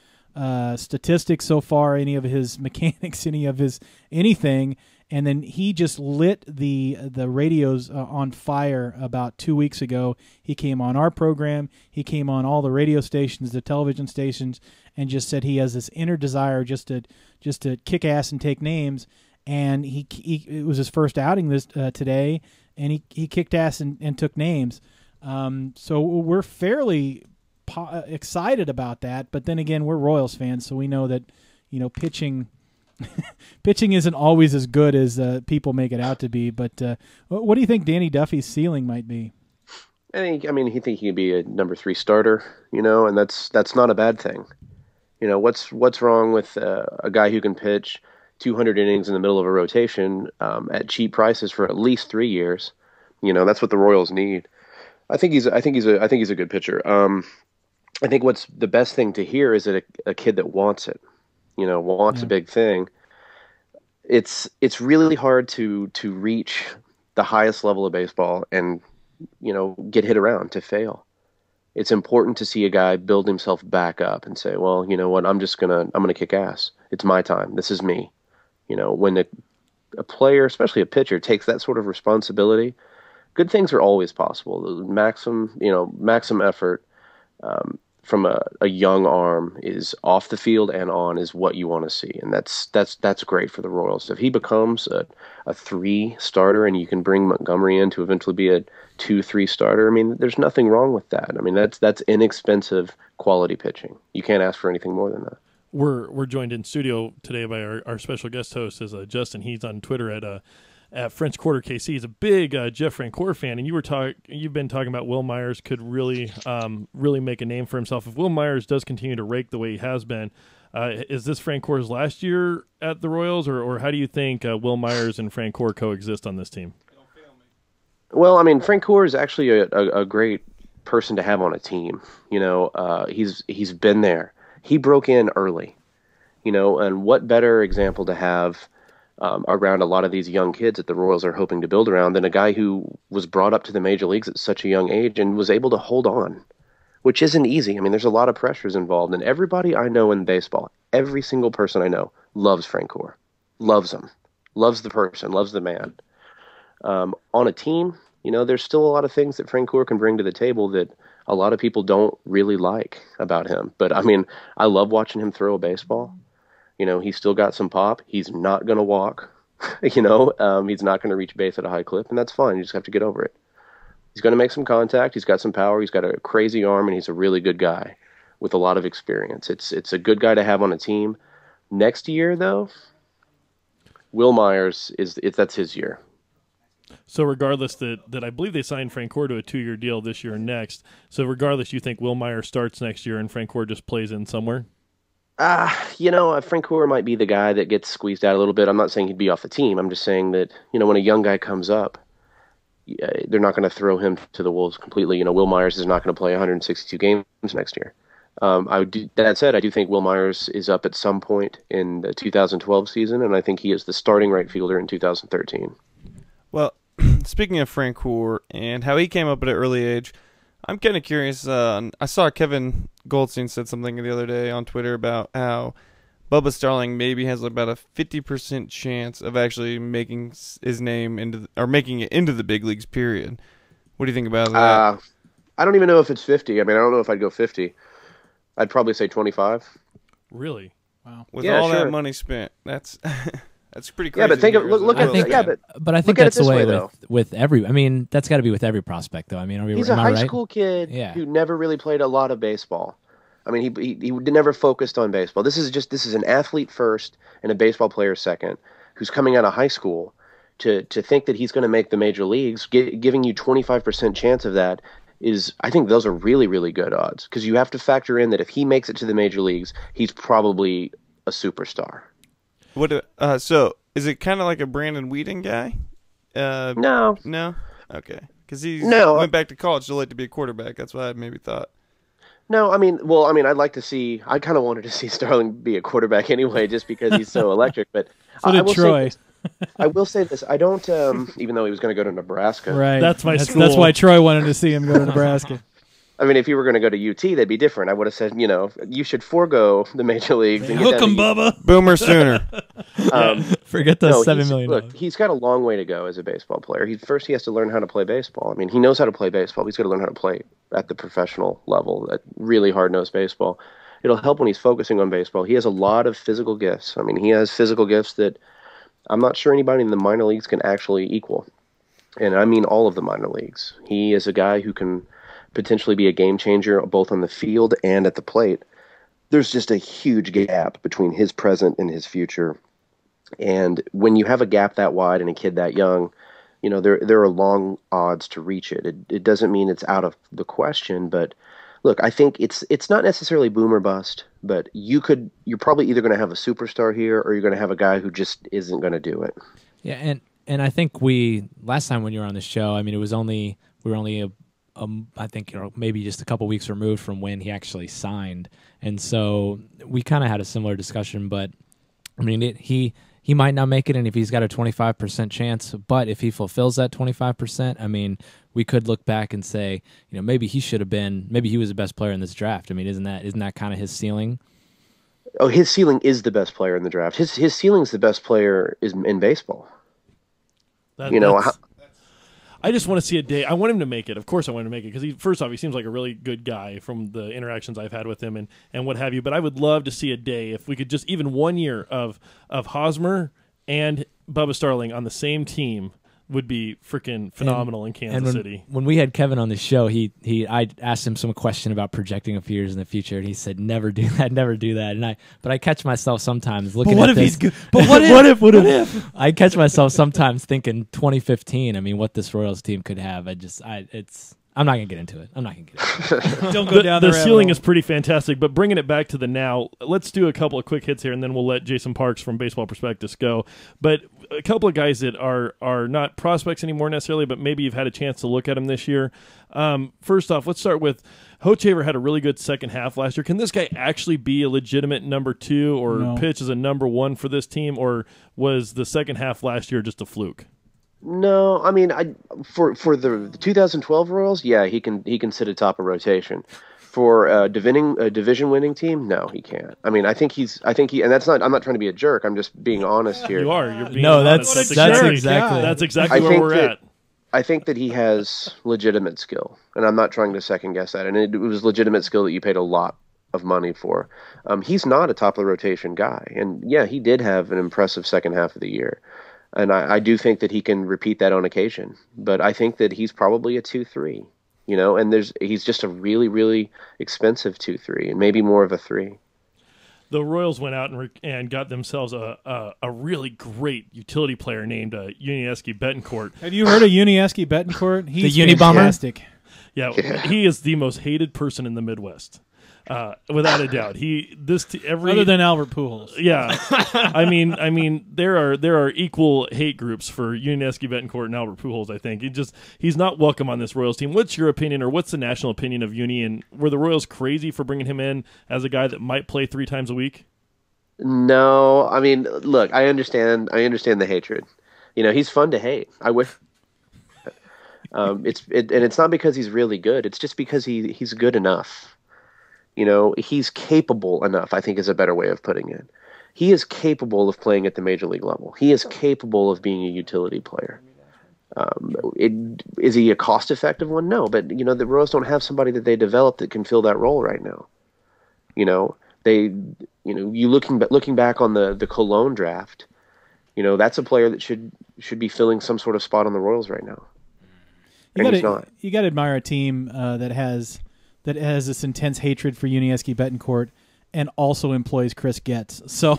statistics so far, any of his mechanics, any of his anything, and then he just lit the radios on fire about 2 weeks ago. He came on our program, he came on all the radio stations, the television stations, and just said he has this inner desire just to kick ass and take names. And it was his first outing today, and he kicked ass and took names. So we're fairly excited about that, but then again, we're Royals fans, so we know that pitching isn't always as good as people make it out to be. But what do you think Danny Duffy's ceiling might be? I think he can be a number 3 starter, and that's not a bad thing. What's wrong with a guy who can pitch 200 innings in the middle of a rotation at cheap prices for at least 3 years? That's what the Royals need. I think he's a good pitcher. I think what's the best thing to hear is that a kid that wants it, wants a big thing. It's really hard to reach the highest level of baseball and get hit around, to fail. It's important to see a guy build himself back up and say, well, you know what, I'm gonna kick ass. It's my time. This is me. When a player, especially a pitcher, takes that sort of responsibility, good things are always possible. The maximum effort from a young arm is off the field and on is what you want to see, and that's great for the Royals. If he becomes a 3 starter and you can bring Montgomery in to eventually be a 2-3 starter, I mean, there's nothing wrong with that. I mean, that's inexpensive quality pitching. You can't ask for anything more than that. We're joined in studio today by our special guest host is Justin. He's on Twitter at French Quarter KC. He's a big Jeff Francoeur fan, and you've been talking about Will Myers could really make a name for himself. If Will Myers does continue to rake the way he has been, is this Francoeur's last year at the Royals, or how do you think Will Myers and Francoeur coexist on this team? Well, I mean, Francoeur is actually a great person to have on a team. He's been there. He broke in early, and what better example to have around a lot of these young kids that the Royals are hoping to build around than a guy who was brought up to the major leagues at such a young age and was able to hold on, which isn't easy. I mean, there's a lot of pressures involved, and everybody I know in baseball, every single person I know, loves Francoeur, loves him, loves the person, loves the man. On a team, there's still a lot of things that Francoeur can bring to the table that a lot of people don't really like about him. But, I mean, I love watching him throw a baseball. He's still got some pop. He's not going to walk. He's not going to reach base at a high clip, and that's fine. You just have to get over it. He's going to make some contact. He's got some power. He's got a crazy arm, and he's a really good guy with a lot of experience. It's a good guy to have on a team. Next year, though, Will Myers, that's his year. So regardless that I believe they signed Francoeur to a 2-year deal this year and next. So regardless, you think Will Myers starts next year and Francoeur just plays in somewhere? Francoeur might be the guy that gets squeezed out a little bit. I'm not saying he'd be off the team. I'm just saying that, when a young guy comes up, they're not going to throw him to the wolves completely. Will Myers is not going to play 162 games next year. That said, I do think Will Myers is up at some point in the 2012 season, and I think he is the starting right fielder in 2013. Well, speaking of Francoeur and how he came up at an early age, I'm kind of curious. I saw Kevin Goldstein said something the other day on Twitter about how Bubba Starling maybe has about a 50% chance of actually making his name making it into the big leagues, period. What do you think about that? I don't even know if it's 50. I mean, I don't know if I'd go 50. I'd probably say 25. Really? Wow. With all that money spent, that's pretty crazy. Yeah, but look at it. But I think that's the way with every. I mean, that's got to be with every prospect, though. I mean, he's a high school kid who never really played a lot of baseball. I mean, he never focused on baseball. This is an athlete first and a baseball player second, who's coming out of high school to think that he's going to make the major leagues. Giving you 25% chance of that is, I think those are really, really good odds, because you have to factor in that if he makes it to the major leagues, he's probably a superstar. So is it kind of like a Brandon Whedon guy? No. Okay, because he went back to college so late to be a quarterback. That's what I maybe thought. No, I mean, I'd like to see. I kind of wanted to see Starling be a quarterback anyway, just because he's so electric. But so did Troy. I will say this: I don't. Even though he was going to go to Nebraska, right? That's my school. That's why Troy wanted to see him go to Nebraska. I mean, if you were going to go to UT, that'd be different. I would have said, you should forego the major leagues. And hook him, Bubba. Boomer sooner. Forget those $7 million. Look, he's got a long way to go as a baseball player. He has to learn how to play baseball. I mean, he knows how to play baseball. He's got to learn how to play at the professional level, at really hard-nosed baseball. It'll help when he's focusing on baseball. He has a lot of physical gifts. I mean, he has physical gifts that I'm not sure anybody in the minor leagues can actually equal. And I mean all of the minor leagues. He is a guy who can potentially be a game changer both on the field and at the plate. There's just a huge gap between his present and his future. And when you have a gap that wide and a kid that young, there are long odds to reach it. It doesn't mean it's out of the question, but look, I think it's not necessarily boom or bust, but you're probably either going to have a superstar here or you're going to have a guy who just isn't going to do it. Yeah, and I think last time when you were on the show, I mean, we were only I think maybe just a couple weeks removed from when he actually signed, and so we kind of had a similar discussion. But I mean, he might not make it, and if he's got a 25% chance, but if he fulfills that 25%, I mean, we could look back and say, maybe he was the best player in this draft. I mean, isn't that kind of his ceiling? Oh, his ceiling is the best player in the draft. His ceiling's the best player in baseball. I just want to see a day. I want him to make it. Of course I want him to make it because first off, he seems like a really good guy from the interactions I've had with him and what have you. But I would love to see a day if we could just even 1 year of Hosmer and Bubba Starling on the same team would be freaking phenomenal in Kansas City. When we had Kevin on the show, I asked him some question about projecting a few years in the future, and he said, "Never do that, never do that." But I catch myself sometimes looking. But what at if this, he's good? But what if? I catch myself sometimes thinking 2015. I mean, what this Royals team could have. I'm not gonna get into it. Don't go down the ceiling is pretty fantastic, but bringing it back to the now, let's do a couple of quick hits here, and then we'll let Jason Parks from Baseball Prospectus go. But a couple of guys that are not prospects anymore necessarily, but maybe you've had a chance to look at them this year. First off, let's start with Hochevar had a really good second half last year. Can this guy actually be a legitimate number 2 or pitch as a number 1 for this team, or was the second half last year just a fluke? No, I mean, for the 2012 Royals, yeah, he can sit atop a rotation. For a division winning team, no, he can't. I mean, I think he, and that's not. I'm not trying to be a jerk. I'm just being honest here. You are. You're being honest. That's exactly where we're at. I think that he has legitimate skill, and I'm not trying to second guess that. And it was legitimate skill that you paid a lot of money for. He's not a top of the rotation guy, and yeah, he did have an impressive second half of the year. And I do think that he can repeat that on occasion, but I think that he's probably a 2-3, and he's just a really, really expensive 2-3 and maybe more of a 3. The Royals went out and got themselves a really great utility player named Unieski Betancourt. Have you heard of Unieski Betancourt? He's the Unibomber? Fantastic. Yeah, he is the most hated person in the Midwest. Without a doubt, other than Albert Pujols. Yeah, I mean, there are equal hate groups for Unieski Betancourt and Albert Pujols. I think he's not welcome on this Royals team. What's your opinion, or what's the national opinion of Uni? And were the Royals crazy for bringing him in as a guy that might play 3 times a week? No, I mean, look, I understand the hatred. He's fun to hate. I wish. It's not because he's really good. It's just because he's good enough. He's capable enough, I think is a better way of putting it. He is capable of playing at the major league level. He is capable of being a utility player. Is he a cost-effective one? No, but, the Royals don't have somebody that they developed that can fill that role right now. Looking back on the Cologne draft, that's a player that should be filling some sort of spot on the Royals right now. He's not. You got to admire a team that has this intense hatred for Unieski Betancourt and also employs Chris Getz. So,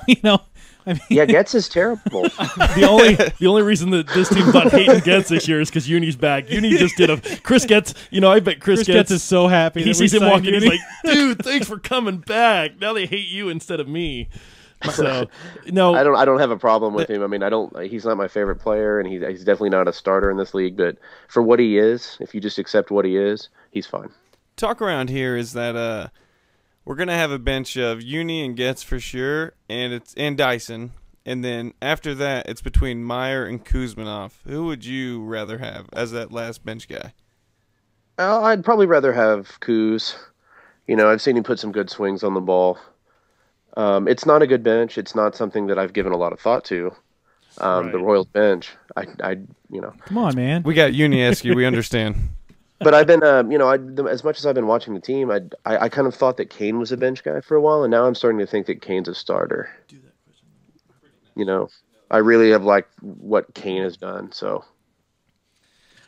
yeah, Getz is terrible. The only reason that this team's not hating Getz this year is because Uni's back. Uni just did Chris Getz. I bet Chris Getz is so happy. He sees him walking. He's like, dude, thanks for coming back. Now they hate you instead of me. So, no, I don't have a problem with him. I mean, he's not my favorite player, and he's definitely not a starter in this league. But for what he is, if you just accept what he is, he's fine. Talk around here is that we're gonna have a bench of Uni and Getz for sure, and Dyson, and then after that it's between Meyer and Kuzmanov. Who would you rather have as that last bench guy? I'd probably rather have Kuz. I've seen him put some good swings on the ball. It's not a good bench. It's not something that I've given a lot of thought to. The Royals bench. Come on, man. We got Unieski. We understand. But I've been, as much as I've been watching the team, I kind of thought that Kane was a bench guy for a while, and now I'm starting to think that Kane's a starter. I really have liked what Kane has done. So,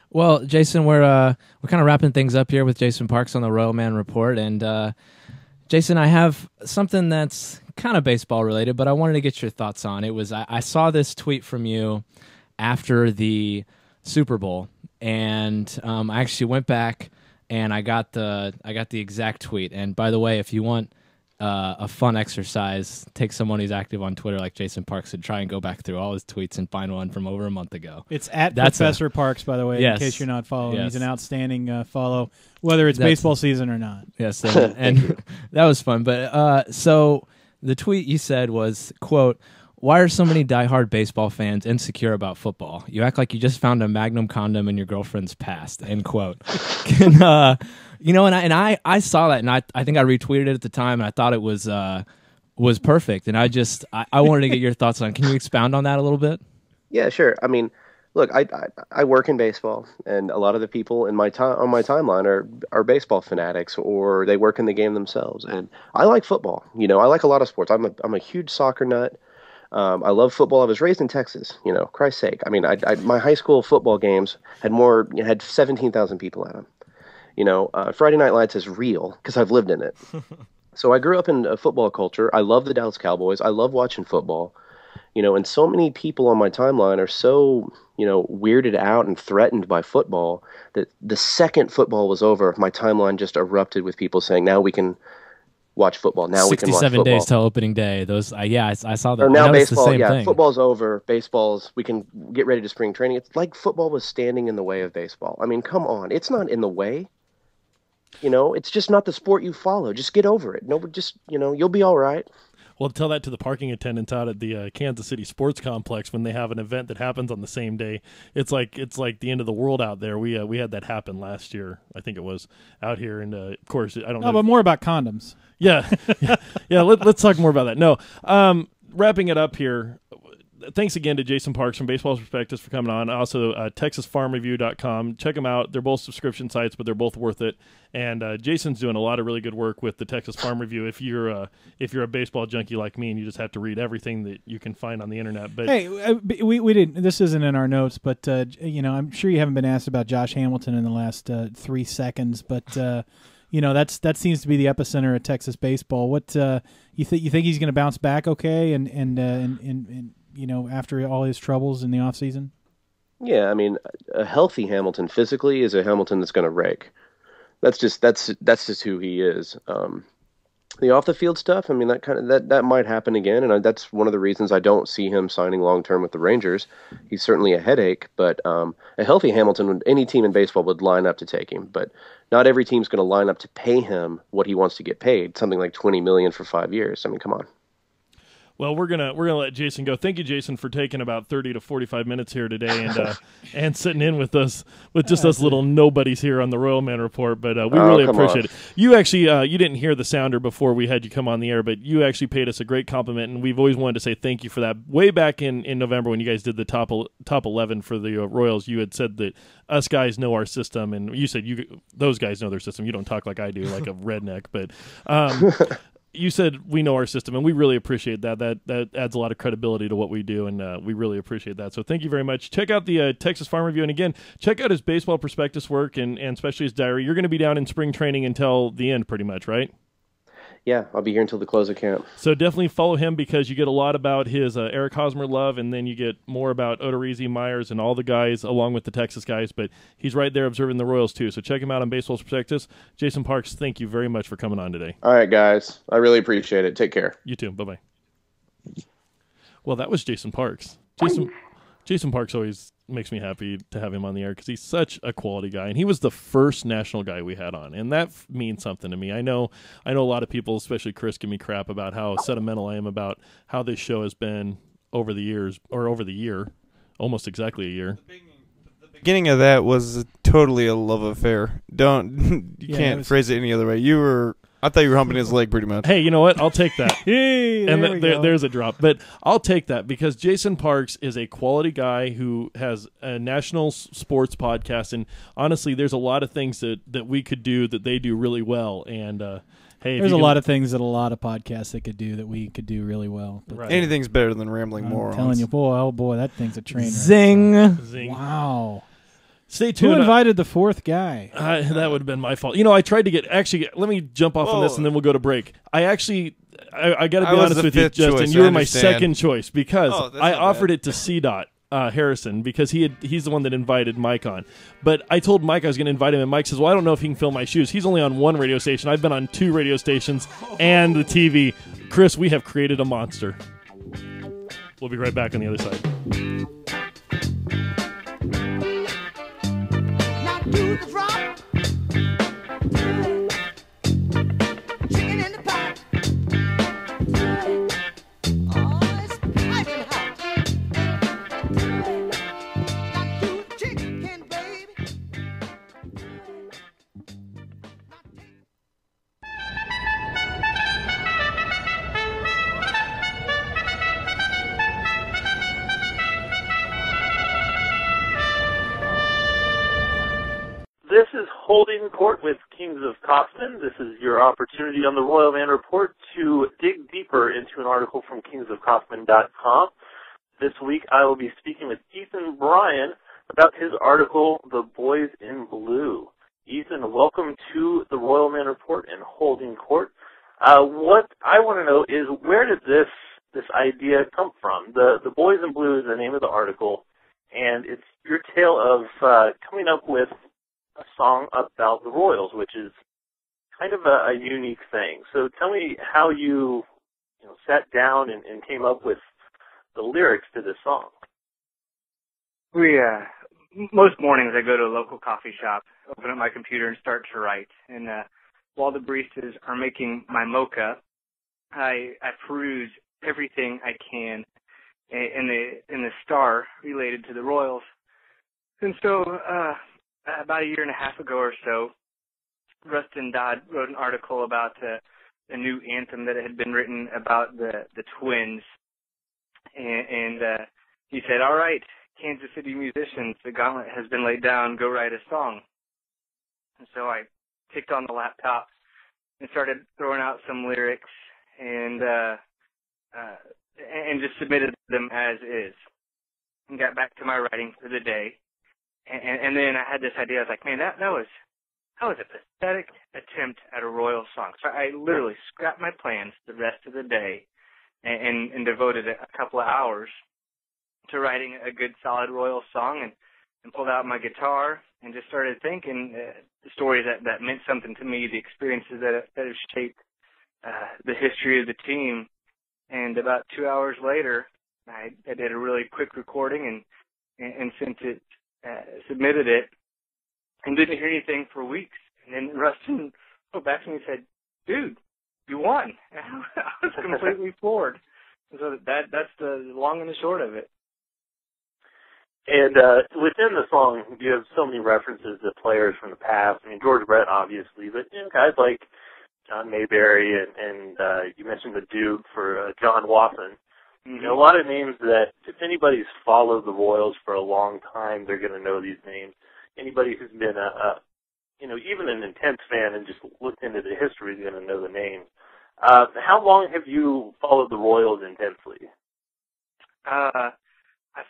well, Jason, we're kind of wrapping things up here with Jason Parks on the Royalman Report, and Jason, I have something that's kind of baseball related, but I wanted to get your thoughts on. It was I saw this tweet from you after the Super Bowl. And I actually went back and I got the exact tweet. And by the way, if you want a fun exercise, take someone who's active on Twitter like Jason Parks and try and go back through all his tweets and find one from over a month ago. It's at Professor Parks, by the way, in case you're not following. Yes. He's an outstanding follow, whether it's baseball season or not. Yes, and that was fun. But so the tweet you said was, quote, why are so many diehard baseball fans insecure about football? You act like you just found a Magnum condom in your girlfriend's past. End quote. And, and I saw that, and I think I retweeted it at the time, and I thought it was perfect. And I wanted to get your thoughts on it. Can you expound on that a little bit? Yeah, sure. I mean, look, I work in baseball, and a lot of the people on my timeline are baseball fanatics, or they work in the game themselves. And I like football. I like a lot of sports. I'm a huge soccer nut. I love football. I was raised in Texas. Christ's sake. I mean, my high school football games had 17,000 people at them. Friday Night Lights is real because I've lived in it. So I grew up in a football culture. I love the Dallas Cowboys. I love watching football. And so many people on my timeline are so, weirded out and threatened by football that the second football was over, my timeline just erupted with people saying, now we can watch football. Now we can watch football. 67 days till opening day. Those, I saw that. Or now baseball, the same thing. Thing. Football's over. We can get ready to spring training. It's like football was standing in the way of baseball. I mean, come on. It's not in the way. It's just not the sport you follow. Just get over it. You'll be all right. Well, tell that to the parking attendants out at the Kansas City Sports Complex when they have an event that happens on the same day. It's like the end of the world out there. We had that happen last year. I think it was out here, and of course, I don't know. No, but more about condoms. Yeah, yeah. Let's talk more about that. No, wrapping it up here. Thanks again to Jason Parks from Baseball Prospectus for coming on. Also, TexasFarmReview.com. Check them out. They're both subscription sites, but they're both worth it. And Jason's doing a lot of really good work with the Texas Farm Review. If you're a baseball junkie like me and you just have to read everything that you can find on the internet. But hey, we didn't. This isn't in our notes, but I'm sure you haven't been asked about Josh Hamilton in the last 3 seconds, but. That seems to be the epicenter of Texas baseball. What you think he's going to bounce back okay and after all his troubles in the offseason? Yeah, I mean, a healthy Hamilton physically is a Hamilton that's going to rake. That's just who he is. The off the field stuff, I mean, that might happen again, and that's one of the reasons I don't see him signing long term with the Rangers. He's certainly a headache, but a healthy Hamilton, any team in baseball would line up to take him. But not every team's going to line up to pay him what he wants to get paid, something like $20 million for 5 years. I mean, come on. Well, we're gonna let Jason go. Thank you, Jason, for taking about 30 to 45 minutes here today and sitting in with us us little nobodies here on the Royalman Report. But we really appreciate it. You actually you didn't hear the sounder before we had you come on the air, but you actually paid us a great compliment, and we've always wanted to say thank you for that. Way back in November when you guys did the top 11 for the Royals, you had said that us guys know our system, and you said those guys know their system. You don't talk like I do, like a redneck, but. You said we know our system, and we really appreciate that. That adds a lot of credibility to what we do, and we really appreciate that. So thank you very much. Check out the Texas Farm Review, and again, check out his baseball prospectus work and especially his diary. You're going to be down in spring training until the end, pretty much, right? Yeah, I'll be here until the close of camp. So definitely follow him because you get a lot about his Eric Hosmer love, and then you get more about Odorizzi, Myers, and all the guys along with the Texas guys. But he's right there observing the Royals too. So check him out on Baseball Prospectus. Jason Parks, thank you very much for coming on today. All right, guys. I really appreciate it. Take care. You too. Bye-bye. Well, that was Jason Parks. Jason Parks always makes me happy to have him on the air because he's such a quality guy, and he was the first national guy we had on, and that means something to me. I know a lot of people, especially Chris, give me crap about how sentimental I am about how this show has been over the years, or over the year, almost exactly a year. The beginning of that was totally a love affair. You can't phrase it any other way. I thought you were humping his leg pretty much. Hey, you know what? I'll take that. Hey, and there's a drop. But I'll take that because Jason Parks is a quality guy who has a national sports podcast. And honestly, there's a lot of things that we could do that they do really well. And hey, there's a lot of things that a lot of podcasts that could do that we could do really well. Right. Anything's better than rambling morons. I'm telling you, boy, that thing's a train wreck. Zing. Wow. Stay tuned. Who invited the fourth guy? That would have been my fault. I tried to get... Actually, let me jump off on this, and then we'll go to break. I got to be honest with you, Justin. You were my second choice because I offered it to CDOT Harrison because he's the one that invited Mike on. But I told Mike I was going to invite him, and Mike says, well, I don't know if he can fill my shoes. He's only on one radio station. I've been on 2 radio stations and the TV. Chris, we have created a monster. We'll be right back on the other side. Do the drop. Chicken in the pot. Oh, it's piping Holding Court with Kings of Kaufman. This is your opportunity on the Royalman Report to dig deeper into an article from kingsofkaufman.com. This week I will be speaking with Ethan Bryan about his article, The Boys in Blue. Ethan, welcome to the Royalman Report and Holding Court. What I want to know is, where did this idea come from? The Boys in Blue is the name of the article, and it's your tale of coming up with a song about the Royals, which is kind of a unique thing. So tell me how you sat down and came up with the lyrics to this song. Most mornings I go to a local coffee shop, open up my computer and start to write. And while the baristas are making my mocha, I peruse everything I can in the star related to the Royals. And so about a year and a half ago or so, Rustin Dodd wrote an article about a new anthem that had been written about the Twins. And he said, "All right, Kansas City musicians, the gauntlet has been laid down, go write a song." And so I kicked on the laptop and started throwing out some lyrics and just submitted them as is. And got back to my writing for the day. And then I had this idea. I was like, man, that was a pathetic attempt at a Royals song. So I literally scrapped my plans the rest of the day and devoted a couple of hours to writing a good, solid Royals song and pulled out my guitar and just started thinking the stories that meant something to me, the experiences that have shaped the history of the team. And about 2 hours later, I did a really quick recording and sent it. Submitted it and didn't hear anything for weeks. And then Rustin wrote back to me and said, "Dude, you won." And I was completely floored. And so that's the long and the short of it. And within the song, you have so many references to players from the past. I mean, George Brett, obviously, but guys like John Mayberry and you mentioned the Duke for John Watson. Mm-hmm. A lot of names that, if anybody's followed the Royals for a long time, they're going to know these names. Anybody who's been even an intense fan and just looked into the history is going to know the names. How long have you followed the Royals intensely? I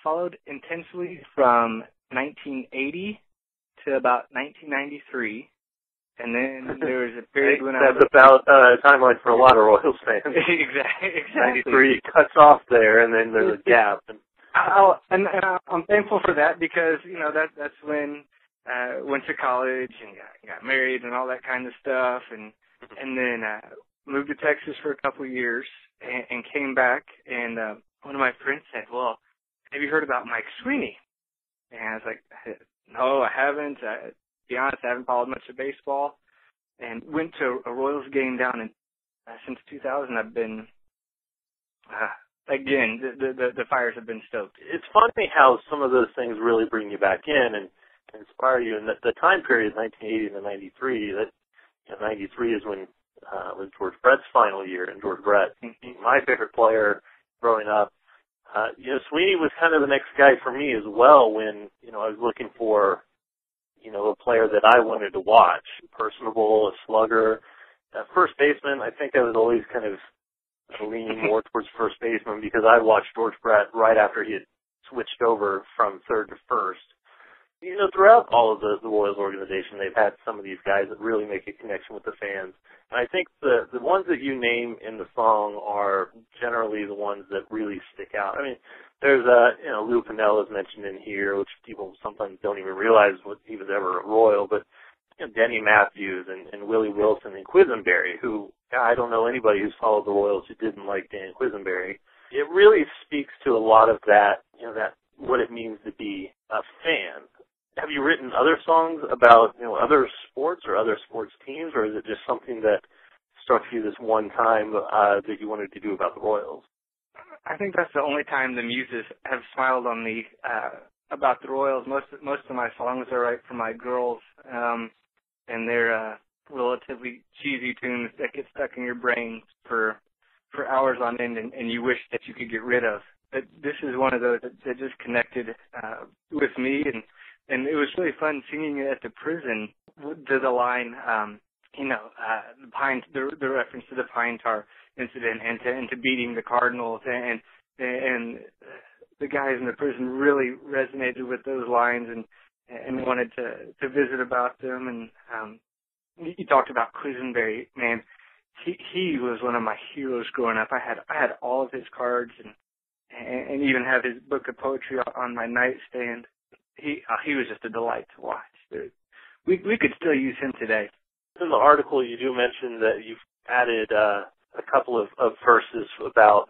followed intensely from 1980 to about 1993. And then there was a period when that's about a timeline for a lot of Royals fans. Exactly. 93 cuts off there, and then there's a gap. And I'm thankful for that because that's when I went to college and got married and all that kind of stuff, and then moved to Texas for a couple of years and came back. And one of my friends said, "Well, have you heard about Mike Sweeney?" And I was like, "No, I haven't. To be honest, I haven't followed much of baseball," and went to a Royals game down in since 2000. I've been again the fires have been stoked. It's funny how some of those things really bring you back in and inspire you. And the time period, 1980 to 93, that 93 is when it was George Brett's final year, and George Brett, my favorite player growing up. Sweeney was kind of the next guy for me as well when I was looking for a player that I wanted to watch. Personable, a slugger. First baseman, I think I was always kind of leaning more towards first baseman because I watched George Brett right after he had switched over from third to first. Throughout all of the Royals organization, they've had some of these guys that really make a connection with the fans. And I think the ones that you name in the song are generally the ones that really stick out. I mean, there's Lou Piniella is mentioned in here, which people sometimes don't even realize he was ever a Royal, but Denny Matthews and Willie Wilson and Quisenberry, who I don't know anybody who's followed the Royals who didn't like Dan Quisenberry. It really speaks to a lot of that, that what it means to be a fan. Have you written other songs about, other sports or other sports teams, or is it just something that struck you this one time that you wanted to do about the Royals? I think that's the only time the muses have smiled on me about the Royals. Most of my songs I write for my girls, and they're relatively cheesy tunes that get stuck in your brain for hours on end, and you wish that you could get rid of. But this is one of those that just connected with me and and it was really fun singing it at the prison. The line, the reference to the pine tar incident and to beating the Cardinals, and the guys in the prison really resonated with those lines and wanted to visit about them. And you talked about Quisenberry, man. He was one of my heroes growing up. I had all of his cards and even have his book of poetry on my nightstand. He was just a delight to watch. We could still use him today. In the article, you do mention that you've added a couple of verses about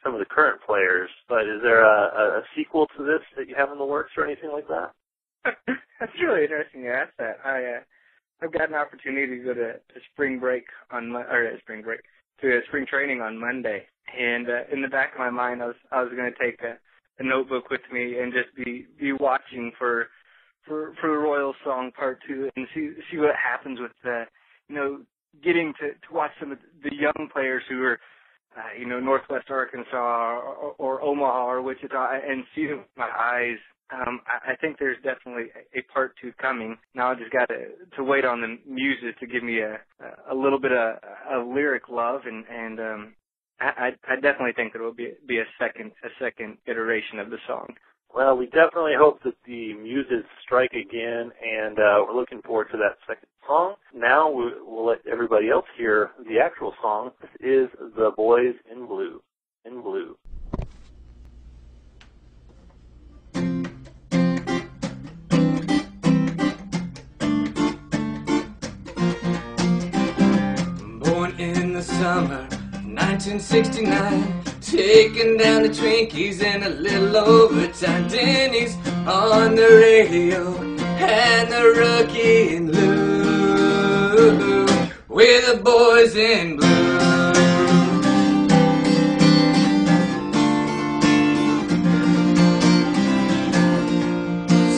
some of the current players. But is there a sequel to this that you have in the works or anything like that? That's really interesting you asked that. I've got an opportunity to go to spring training on Monday, and in the back of my mind, I was going to take a notebook with me and just be watching for the Royals song Part 2 and see what happens with getting to watch some of the young players who are Northwest Arkansas or Omaha or Wichita and see them with my eyes. I think there's definitely a Part 2 coming. Now I just got to wait on the muses to give me a little bit of lyric love, and I definitely think there will be a second iteration of the song. Well, we definitely hope that the muses strike again, and we're looking forward to that second song. Now we'll let everybody else hear the actual song. This is The Boys in Blue. In Blue. Born in the summer 1969, taking down the Twinkies in a little overtime. Denny's on the radio, and the rookie in blue, with the boys in blue.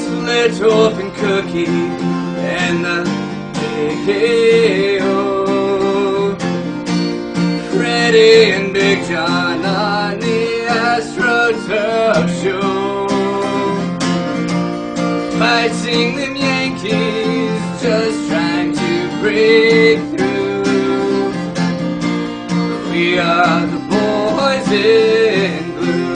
Sledgehoff and Cookie, and the K.O. Freddie and Big John on the AstroTurf show, fighting them Yankees, just trying to break through. We are the boys in blue.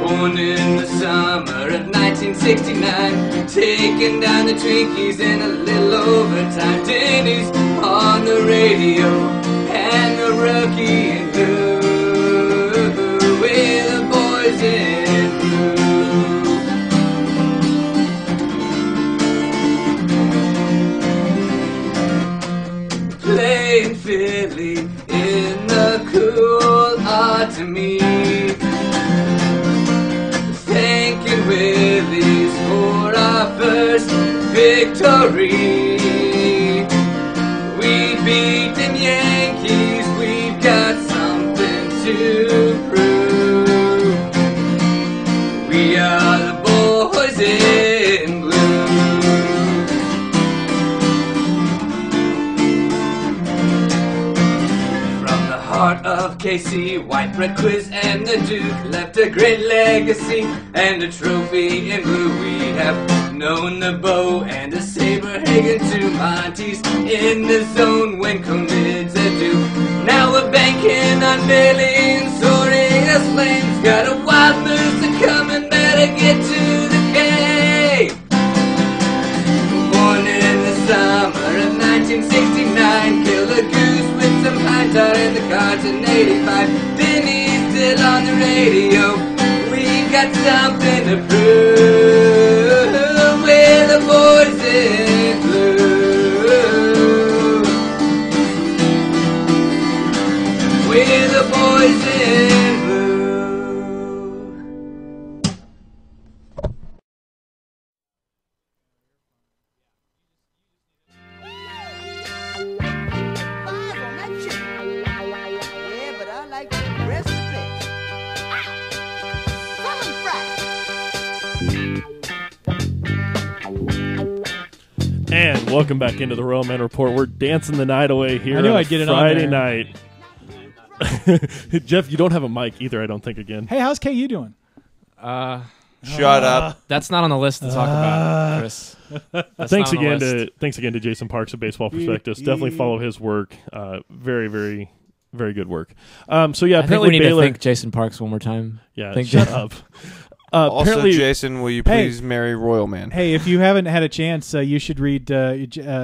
Born in the summer of 1969, taking down the Twinkies in a little overtime. Denny's on the radio, and the rookie in blue, with the boys in blue. Playing fiddly in the cool autumn heat, thanking Willie's for our first victory. We beat them Yankees, we've got something to prove. We are the boys in blue. From the heart of KC, White Bread Quiz and the Duke left a great legacy and a trophy in blue. We have known the bow and a Saberhagen to Monty's in the zone when Conid's adieu. Now we're banking on Billy and soaring as flames. Got a wild moose coming, better get to the K. Born in the summer of 1969, kill a goose with some pine tar in the cards in 85. Denny's still on the radio, we got something to prove. We're the boys in blue. We're the boys in blue. Yeah, but I like the rest of it. And welcome back into the Royalman Report. We're dancing the night away here I knew on I'd get it on Friday there. night. Jeff, you don't have a mic either, I don't think, again. Hey, how's KU doing? Shut up. That's not on the list to talk about, Chris. That's Thanks not on the again list. thanks again to Jason Parks of Baseball Prospectus. Definitely follow his work. Very, very, very good work. So yeah, I think apparently we need Baylor. to thank Jason Parks one more time. Yeah, Thank shut you. up. Also, Apparently, Jason, will you please marry Royalman? Hey, if you haven't had a chance, you should read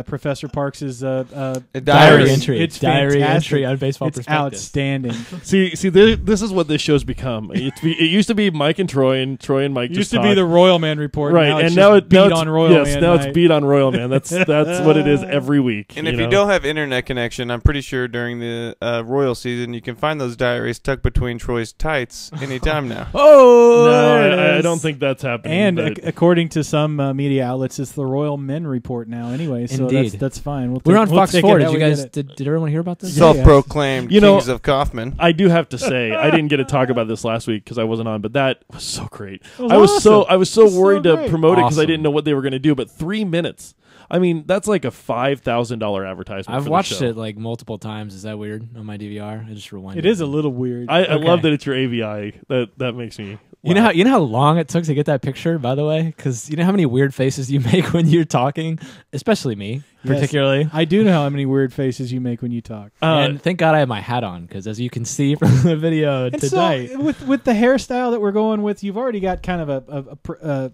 Professor Parks's diary entry. It's diary fantastic. entry on Baseball It's Prospectus. outstanding. See, this is what this show's become. It used to be Mike and Troy and Mike. It just used to talk. be the Royalman report, right? now it's and just now it beat now it's, on Royalman. Yes, now night. it's beat on Royalman. That's what it is every week. And if you don't have internet connection, I'm pretty sure during the Royal season you can find those diaries tucked between Troy's tights anytime now. No, I don't think that's happening. And but according to some media outlets, it's the Royal Men report now. Anyway, so Indeed. that's fine. We're on we'll Fox take 4. it Did how you we guys? get it. Did everyone hear about this? Self-proclaimed kings of Kaufman. I do have to say I didn't get to talk about this last week because I wasn't on, but that was so great. was I was awesome. so worried to great. promote it because I Awesome. didn't know what they were going to do. But 3 minutes. I mean, that's like a $5,000 advertisement. I've for the watched show. it like multiple times. Is that weird on my DVR? I just rewind. It is a little weird. I Okay. love that it's your AVI. That makes me. You know how long it took to get that picture, by the way? Because you know how many weird faces you make when you're talking, especially me, Yes. particularly. I do know how many weird faces you make when you talk. And thank God I have my hat on, because as you can see from the video And tonight, so with the hairstyle that we're going with, you've already got kind of a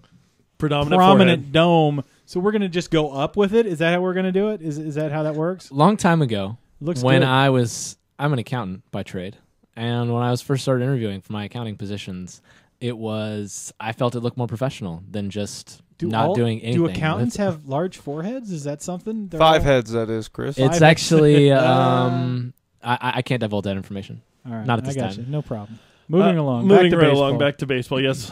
predominant prominent forehead. dome. So we're gonna just go up with it. Is that how we're gonna do it? Is that how that works? long time ago, Looks when good. I'm an accountant by trade, and when I was first started interviewing for my accounting positions, I felt it looked more professional than just not doing anything. Do accountants have large foreheads? Is that something? They're 5 all- heads, that is, Chris. It's Five- actually I can't divulge that information. All right, Not at this I got time. You. No problem. Moving along. Moving back to right baseball. along back to baseball. Yes.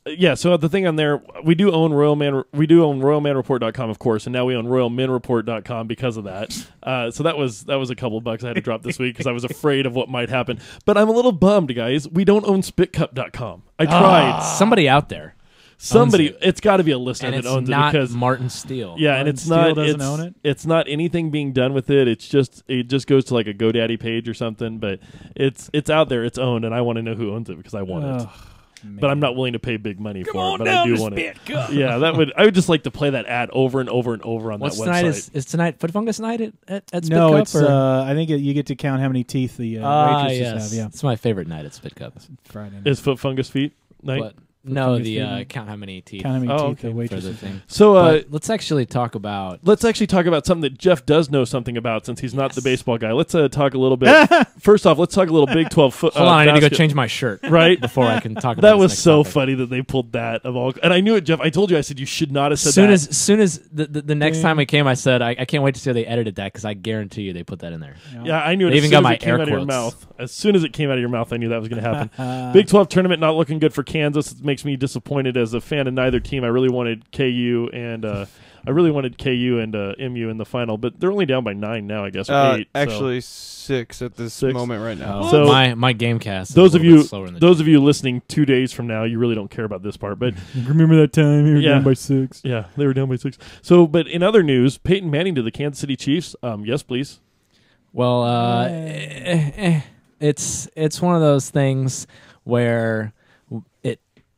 Yeah, so the thing on there, we do own RoyalmanReport.com, of course, and now we own RoyalmenReport.com because of that. So that was a couple of bucks I had to drop this week because I was afraid of what might happen. But I'm a little bummed, guys. We don't own SpitCup.com. I tried. Somebody out there. Somebody, owns it's got to be a listener And that it's owns not it because Martin Steele. Yeah, Martin and it's Steele not. doesn't It's, own it? it's not anything being done with it. It just goes to like a GoDaddy page or something. But it's out there. It's owned, and I want to know who owns it because I want it. But I'm not willing to pay big money for it. But I do want it. Yeah, I would just like to play that ad over and over and over on What's that tonight? website. Is tonight Foot Fungus night at Spit No, Cup? it's. or? I think you get to count how many teeth the waitresses yes. have. Yeah, It's my favorite night at Spit Cup. Friday night. Is Foot Fungus Feet night? But no, Fungus the feet. count how many teeth. Count how many Oh, teeth okay. the for waitresses the have. thing. So But let's actually talk about. let's actually talk about something that Jeff does know something about since he's not the baseball guy. Let's talk a little bit. First off, let's talk a little Big 12 foot. Hold on, I need to go basket- change my shirt Right before I can talk about That this was next so topic. funny that they pulled that of all. And I knew it, Jeff. I told you. I said you should not have said Soon that. as soon as the next time I came, I said I can't wait to see how they edited that because I guarantee you they put that in there. Yeah, I knew it They as even soon got as my it came air out of your quotes. mouth. As soon as it came out of your mouth, I knew that was going to happen. Big 12 tournament not looking good for Kansas. It makes me disappointed as a fan of neither team. I really wanted KU and MU in the final, but they're only down by 9 now, I guess, or 8. Actually, 6 at this 6. moment right now. Oh, So my game cast. Is those a of little you bit slower than the those of you listening 2 days from now, you really don't care about this part, but Remember that time you were Yeah. down by 6? yeah, they were down by 6. So, but in other news, Peyton Manning to the Kansas City Chiefs. Yes, please. Well, it's one of those things where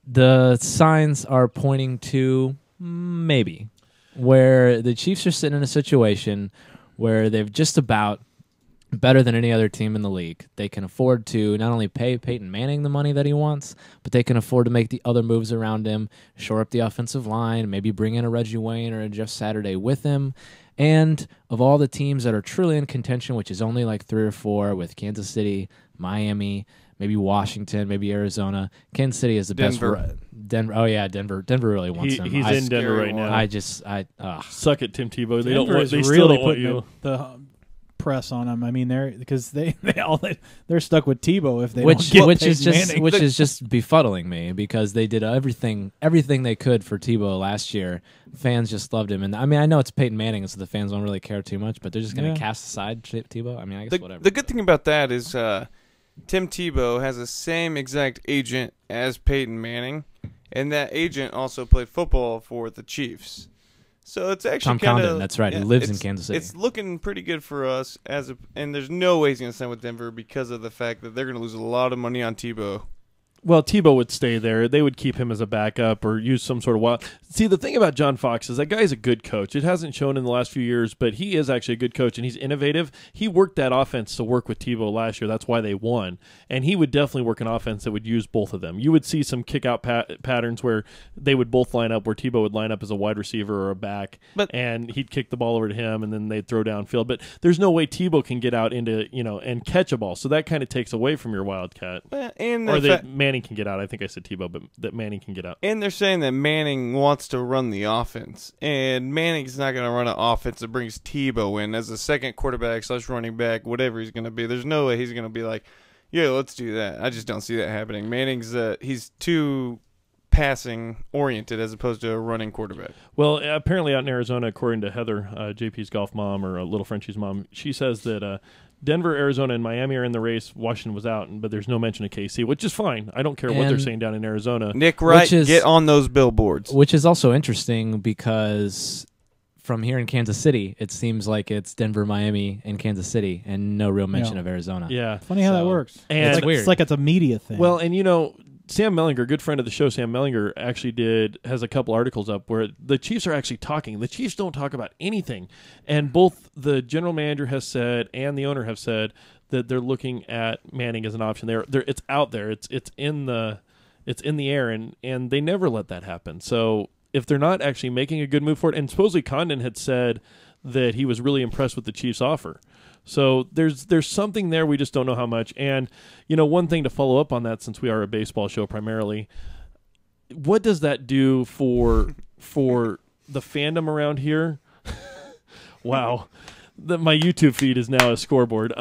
the signs are pointing to maybe where the Chiefs are sitting in a situation where they've just about better than any other team in the league. They can afford to not only pay Peyton Manning the money that he wants, but they can afford to make the other moves around him, shore up the offensive line, maybe bring in a Reggie Wayne or a Jeff Saturday with him. And of all the teams that are truly in contention, which is only like 3 or 4 with Kansas City, Miami, maybe Washington, maybe Arizona, Kansas City is the Denver. best. Denver. Oh yeah, Denver. Denver really wants him. He's in Denver right now. Suck it, Tim Tebow. They Denver don't want. is They still really don't want putting you. the press on them. I mean, they're stuck with Tebow if they which don't get which Peyton is just Manning. which is just befuddling me because they did everything they could for Tebow last year. Fans just loved him, and I mean I know it's Peyton Manning, so the fans don't really care too much, but they're just going to cast aside Tebow. I mean I guess whatever. The good thing about that is Tim Tebow has the same exact agent as Peyton Manning, and that agent also played football for the Chiefs. So it's actually Tom Condon, kinda, that's right. He lives in Kansas City. It's looking pretty good for us and there's no way he's going to sign with Denver because of the fact that they're going to lose a lot of money on Tebow. Well, Tebow would stay there. They would keep him as a backup or use some sort of wild. See, the thing about John Fox is that guy's a good coach. It hasn't shown in the last few years, but he is actually a good coach, and he's innovative. He worked that offense to work with Tebow last year. That's why they won. And he would definitely work an offense that would use both of them. You would see some kick-out patterns where they would both line up, where Tebow would line up as a wide receiver or a back, and he'd kick the ball over to him, and then they'd throw downfield. But there's no way Tebow can get out into, and catch a ball. So that kind of takes away from your Wildcat. Manning can get out. I think I said Tebow, but that Manning can get out. And they're saying that Manning wants to run the offense, and Manning's not going to run an offense that brings Tebow in as a second quarterback / running back, whatever he's going to be. There's no way he's going to be like, yeah, let's do that. I just don't see that happening. Manning's he's too passing oriented as opposed to a running quarterback. Well, apparently out in Arizona, according to Heather, JP's golf mom, or Little Frenchie's mom, she says that Denver, Arizona, and Miami are in the race. Washington was out, but there's no mention of KC, which is fine. I don't care what they're saying down in Arizona. Nick Wright, get on those billboards. Which is also interesting because from here in Kansas City, it seems like it's Denver, Miami, and Kansas City, and no real mention of Arizona. Yeah. Funny how that works. And it's weird. It's like it's a media thing. Well, and Sam Mellinger, good friend of the show, Sam Mellinger, actually has a couple articles up where the Chiefs are actually talking. The Chiefs don't talk about anything. And both the general manager has said and the owner have said that they're looking at Manning as an option. It's out there. It's in the air, and they never let that happen. So if they're not actually making a good move for it, and supposedly Condon had said that he was really impressed with the Chiefs' offer. So there's something there, we just don't know how much. And, one thing to follow up on that, since we are a baseball show primarily, what does that do for the fandom around here? Wow. My YouTube feed is now a scoreboard.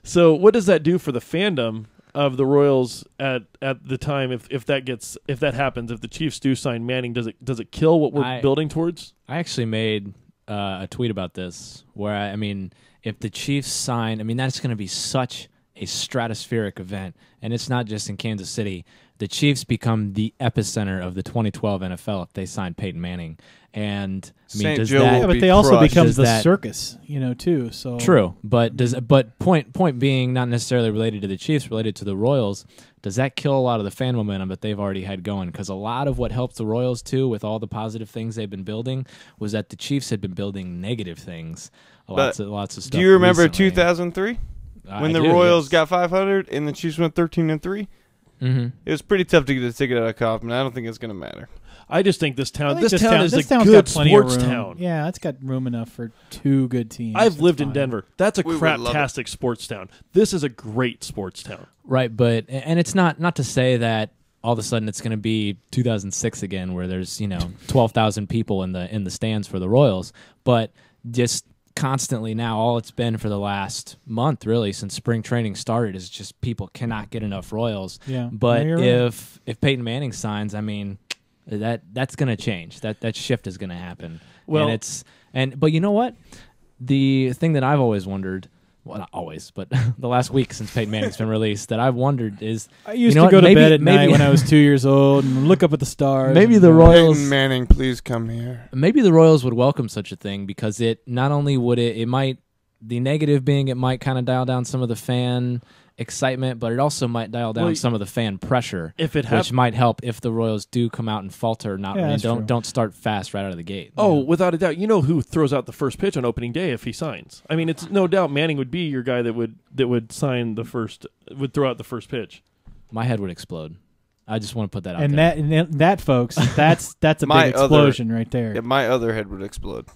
So what does that do for the fandom of the Royals at the time if that happens, if the Chiefs do sign Manning? Does it kill what we're building towards? I actually made a tweet about this where if the Chiefs sign, that's going to be such a stratospheric event, and it's not just in Kansas City. The Chiefs become the epicenter of the 2012 NFL if they sign Peyton Manning. And but they also become the circus, too. So true, but point being, not necessarily related to the Chiefs, related to the Royals. Does that kill a lot of the fan momentum that they've already had going? Because a lot of what helped the Royals too, with all the positive things they've been building, was that the Chiefs had been building negative things. Lots of stuff. Do you remember recently. 2003 when the Royals got 500 and the Chiefs went 13-3? Mm-hmm. It was pretty tough to get a ticket out of Kaufman. I don't think it's going to matter. I just think this town is a town's good got plenty sports of room. town. Yeah, it's got room enough for two good teams. I've lived in Denver. That's a craptastic sports town. This is a great sports town. Right, but it's not to say that all of a sudden it's going to be 2006 again, where there's 12,000 people in the stands for the Royals, but just constantly now, all it's been for the last month, really, since spring training started, is just people cannot get enough Royals. Yeah, but if Peyton Manning signs, that's going to change. That shift is going to happen. Well, but you know what? The thing that I've always wondered, well, not always, but the last week since Peyton Manning's been released, that I've wondered is, I used to go to bed at night when I was 2 years old and look up at the stars. Maybe the Royals, Peyton Manning, please come here. Maybe the Royals would welcome such a thing, because it not only would it might, the negative being, it might kind of dial down some of the fan excitement, but it also might dial down some of the fan pressure, which might help if the Royals do come out and falter, don't start fast right out of the gate. Oh, without a doubt. You know who throws out the first pitch on opening day if he signs? It's no doubt Manning would be your guy that would sign would throw out the first pitch. My head would explode. I just want to put that out there. And that folks, that's a big explosion right there. Yeah, my other head would explode.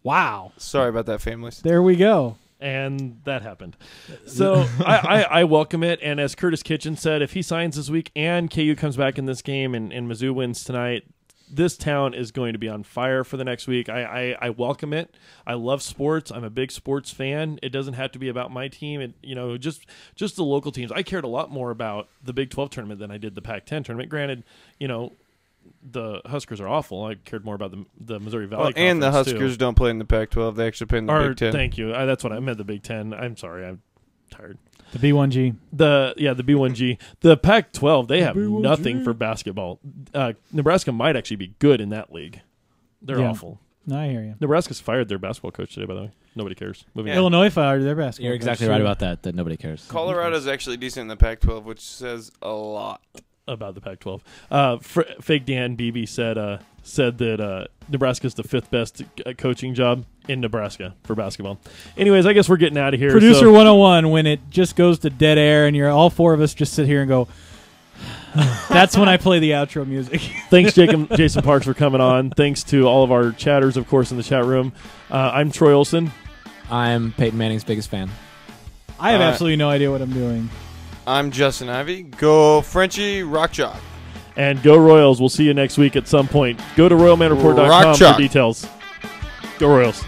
Wow. Sorry about that, families. There we go. And that happened. So I welcome it. And as Curtis Kitchen said, if he signs this week and KU comes back in this game and Mizzou wins tonight, this town is going to be on fire for the next week. I welcome it. I love sports. I'm a big sports fan. It doesn't have to be about my team. Just the local teams. I cared a lot more about the Big 12 tournament than I did the Pac-10 tournament. Granted, the Huskers are awful. I cared more about the Missouri Valley Conference, and the Huskers don't play in the Pac-12. They actually play in the Big 10. Thank you. That's what I meant, the Big 10. I'm sorry. I'm tired. The B1G. The B1G. The Pac-12, they have nothing for basketball. Nebraska might actually be good in that league. They're awful. No, I hear you. Nebraska's fired their basketball coach today, by the way. Nobody cares. Moving on. Illinois fired their basketball. You're exactly right about that. That nobody cares. Colorado's actually decent in the Pac-12, which says a lot about the Pac-12. Fake Dan Beebe said that Nebraska's the 5th best coaching job in Nebraska for basketball. Anyways, I guess we're getting out of here. Producer 101, when it just goes to dead air and you're all four of us just sit here and go, that's when I play the outro music. Thanks, Jason Parks, for coming on. Thanks to all of our chatters, of course, in the chat room. I'm Troy Olson. I'm Peyton Manning's biggest fan. I have absolutely no idea what I'm doing. I'm Justin Ivey. Go Frenchie, rock chalk. And go Royals. We'll see you next week at some point. Go to RoyalmanReport.com for details. Go Royals.